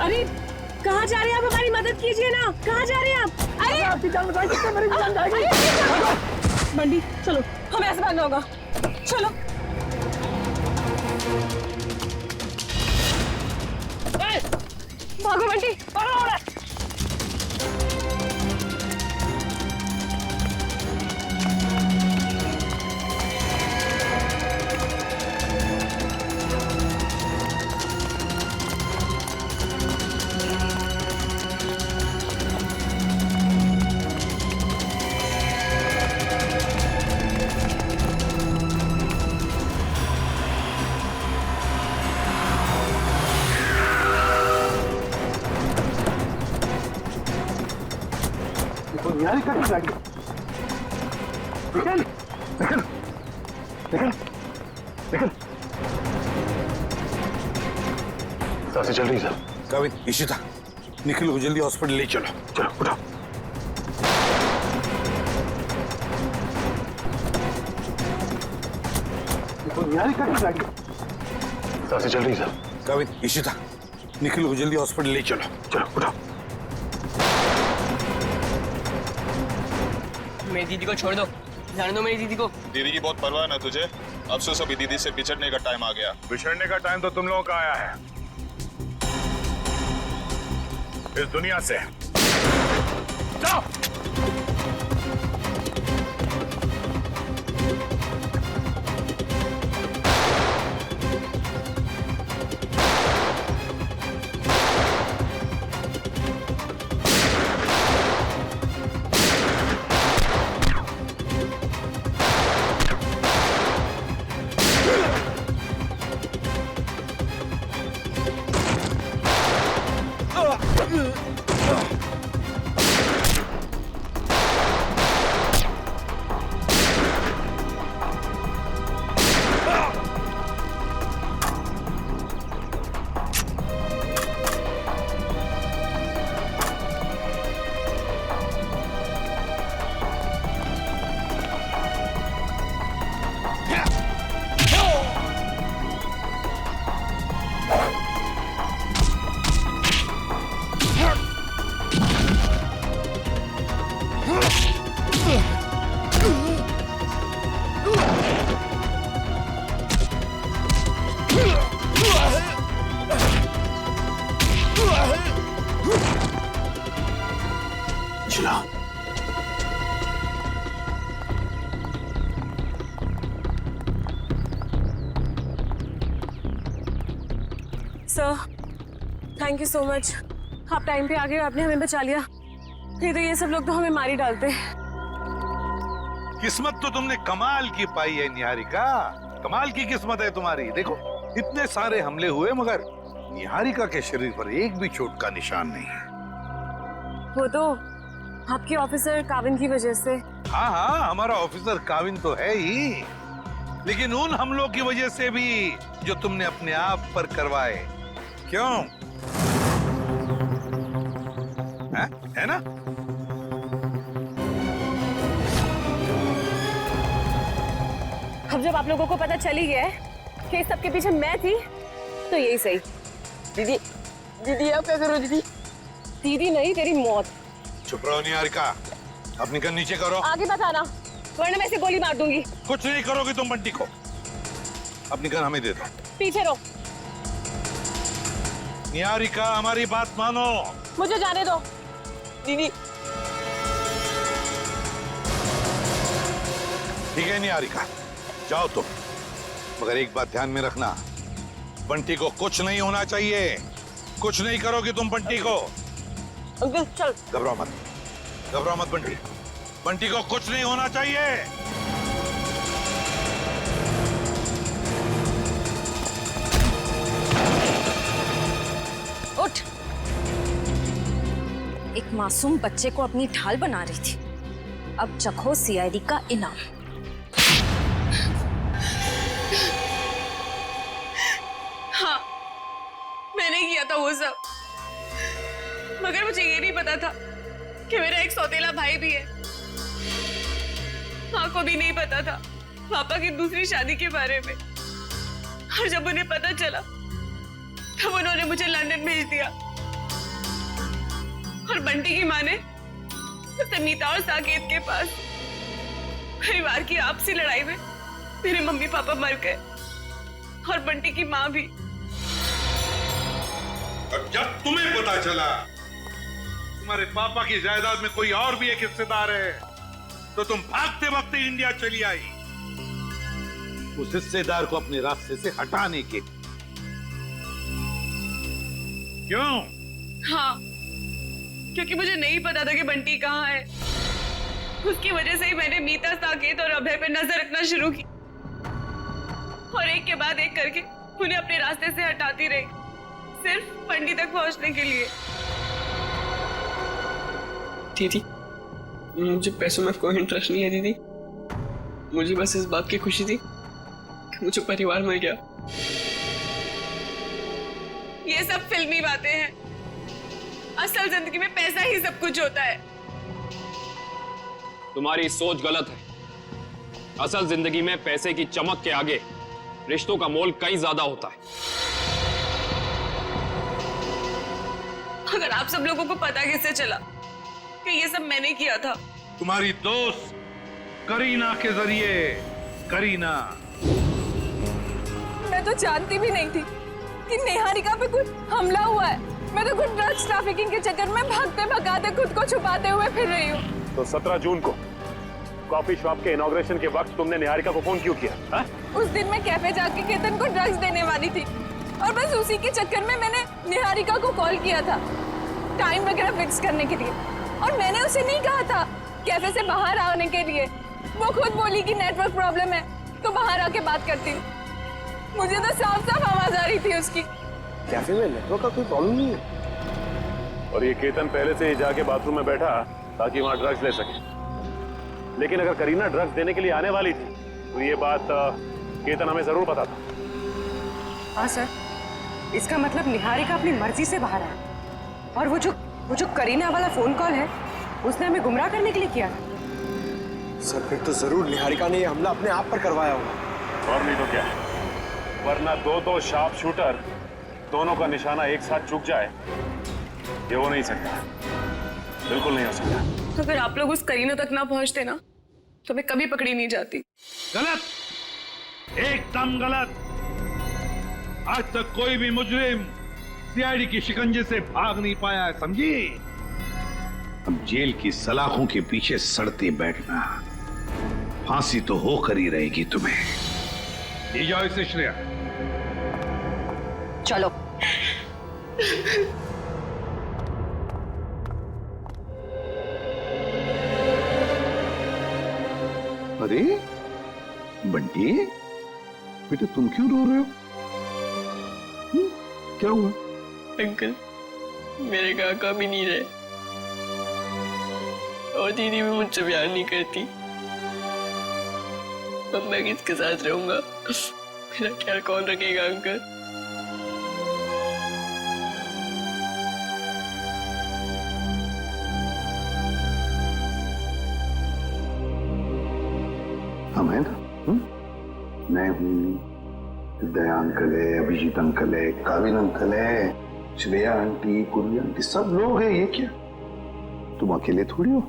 अरे कहाँ जा रहे हैं आप? हमारी मदद कीजिए ना। कहाँ जा रहे हैं आप? अरे आपकी जान बचाई सकते, मेरी जान जाएगी। बंडी चलो, हमें ऐसे भागना होगा। चलो। भागो बंटी, भागो। निहारिका की गाड़ी। निकल, निकल, निकल, निकल। सांसें चल रही सर। काविन, इशिता, निखिल को जल्दी हॉस्पिटल ले चलो। चलो उठो। निहारिका की गाड़ी। सांसें चल रही सर। काविन, इशिता, निखिल को जल्दी हॉस्पिटल ले चलो। चलो उठो। मेरी दीदी को छोड़ दो, जाने दो मेरी दीदी को। दीदी की बहुत परवाह ना तुझे। अफसोस अभी दीदी से बिछड़ने का टाइम आ गया। बिछड़ने का टाइम तो तुम लोगों का आया है, इस दुनिया से। जाओ। Sir, thank you so much. आप टाइम पे आ गए, आपने हमें बचा लिया। नहीं तो ये सब लोग तो हमें मार ही डालते। किस्मत तो तुमने कमाल की पाई है निहारिका, कमाल की किस्मत है तुम्हारी। देखो इतने सारे हमले हुए मगर निहारिका के शरीर पर एक भी चोट का निशान नहीं है। वो तो आपके ऑफिसर काविन की वजह से। हाँ हाँ, हमारा ऑफिसर काविन तो है ही, लेकिन उन हमलों की वजह से भी जो तुमने अपने आप पर करवाए। क्यों? है ना? अब जब आप लोगों को पता चल ही गया है कि इस सब के पीछे मैं थी, तो यही सही। दीदी, दीदी आप क्या करो दीदी? दीदी नहीं, तेरी मौत। चुप रहो निहारिका, अपनी गन नीचे करो। आगे मत आना, वरना मैं इसे गोली मार दूंगी। कुछ नहीं करोगी तुम बंटी को। अपनी गन हमें दे दो। पीछे रहो। निहारिका हमारी बात मानो। मुझे जाने दो दीदी। ठीक है निहारिका, जाओ तुम, मगर एक बात ध्यान में रखना, बंटी को कुछ नहीं होना चाहिए। कुछ नहीं करोगी तुम बंटी को। अंकल चल। घबराओ मत, घबराओ मत बंटी, बंटी को कुछ नहीं होना चाहिए। उठ। एक मासूम बच्चे को अपनी ढाल बना रही थी, अब चखो सीआईडी का इनाम। हाँ, मैंने किया था वो सब, मगर मुझे ये नहीं पता था कि मेरा एक सौतेला भाई भी है। माँ को भी नहीं पता था पापा की दूसरी शादी के बारे में, और जब उन्हें पता चला तब उन्होंने मुझे लंदन भेज दिया। और बंटी की माँ ने उसे मीता और साकेत के पास। परिवार की आपसी लड़ाई में मेरे मम्मी पापा मर गए, और बंटी की माँ भी। और जब तुम्हें पता चला तुम्हारे पापा की जायदाद में कोई और भी एक हिस्सेदार है, तो तुम भागते भागते इंडिया चली आई उस हिस्सेदार को अपने रास्ते से हटाने के। क्यों? हाँ, क्योंकि मुझे नहीं पता था कि बंटी कहाँ है। उसकी वजह से ही मैंने मीता, साकेत और अभय पे नजर रखना शुरू की, और एक के बाद एक करके उन्हें अपने रास्ते से हटाती रही, सिर्फ बंटी तक पहुंचने के लिए। दीदी, मुझे पैसों में कोई इंटरेस्ट नहीं है दीदी। मुझे बस इस बात की खुशी थी कि मुझे परिवार मिल गया। ये सब फिल्मी बातें हैं, असल जिंदगी में पैसा ही सब कुछ होता है। तुम्हारी सोच गलत है। असल जिंदगी में पैसे की चमक के आगे रिश्तों का मोल कहीं ज्यादा होता है। अगर आप सब लोगों को पता कैसे चला कि ये सब मैंने किया था? तुम्हारी दोस्त करीना के जरिए। करीना, मैं तो जानती भी नहीं थी कि निहारिका पे कुछ हमला हुआ है। मैं तो कुछ ड्रग्स ट्रैफिकिंग के चक्कर में भागते भगाते खुद को छुपाते हुए फिर रही हूँ। तो 17 जून को कॉफी शॉप के इनॉग्रेशन के वक्त तुमने निहारिका को फोन क्यों किया? हा? उस दिन मैं कैफे जाके केतन को ड्रग्स देने वाली थी, और बस उसी के चक्कर में मैंने निहारिका को कॉल किया था टाइम वगैरह फिक्स करने के लिए। और मैंने उसे नहीं कहा था कैफे से बाहर आने के लिए। वो खुद बोली कि नेटवर्क प्रॉब्लम है तो बाहर आके बात करती हूँ। मुझे तो साफ साफ आवाज आ रही थी उसकी। कैफे में नेटवर्क का कोई प्रॉब्लम नहीं है। और ये केतन पहले से ही जाके बाथरूम में बैठा ताकि वहां ड्रग्स ले सके। लेकिन अगर करीना ड्रग्स देने के लिए आने वाली थी तो ये बात केतन हमें जरूर पता था। हाँ सर, इसका मतलब निहारिका अपनी मर्जी से बाहर आया, और वो जो करीना वाला फोन कॉल है उसने हमें गुमराह करने के लिए किया था। सर फिर तो जरूर निहारिका ने ये हमला अपने आप पर करवाया होगा। और नहीं तो क्या, वरना दो शार्प शूटर दोनों का निशाना एक साथ चूक जाए, ये हो नहीं सकता, बिल्कुल नहीं हो सकता। अगर आप लोग उस करीना तक ना पहुंचते ना तो मैं कभी पकड़ी नहीं जाती। गलत, एकदम गलत। आज तक कोई भी मुजरिम सीआईडी की शिकंजे से भाग नहीं पाया है, समझी? अब जेल की सलाखों के पीछे सड़ते बैठना, फांसी तो होकर ही रहेगी तुम्हें। ले जाओ इसे श्रेया। चलो अरे बंटी, बेटा तुम क्यों रो रहे हो? क्या हुआ? अंकल, मेरे काका भी नहीं रहे और दीदी भी मुझसे प्यार नहीं करती। अब मैं किसके साथ रहूंगा? मेरा ख्याल कौन रखेगा अंकल? हम है ना? मैं हूँ, दया अंकल है, अभिजीत अंकल है, काविन अंकल है, श्रेया आंटी, पूर्वी आंटी, सब लोग हैं। ये क्या तुम अकेले थोड़ी हो?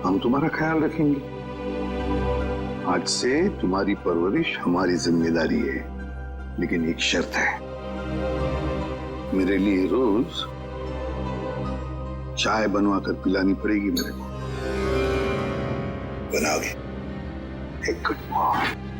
हम तुम्हारा ख्याल रखेंगे। आज से तुम्हारी परवरिश हमारी जिम्मेदारी है, लेकिन एक शर्त है, मेरे लिए रोज चाय बनवा कर पिलानी पड़ेगी मेरे को। बनाओगे? एक गुड मॉर्निंग।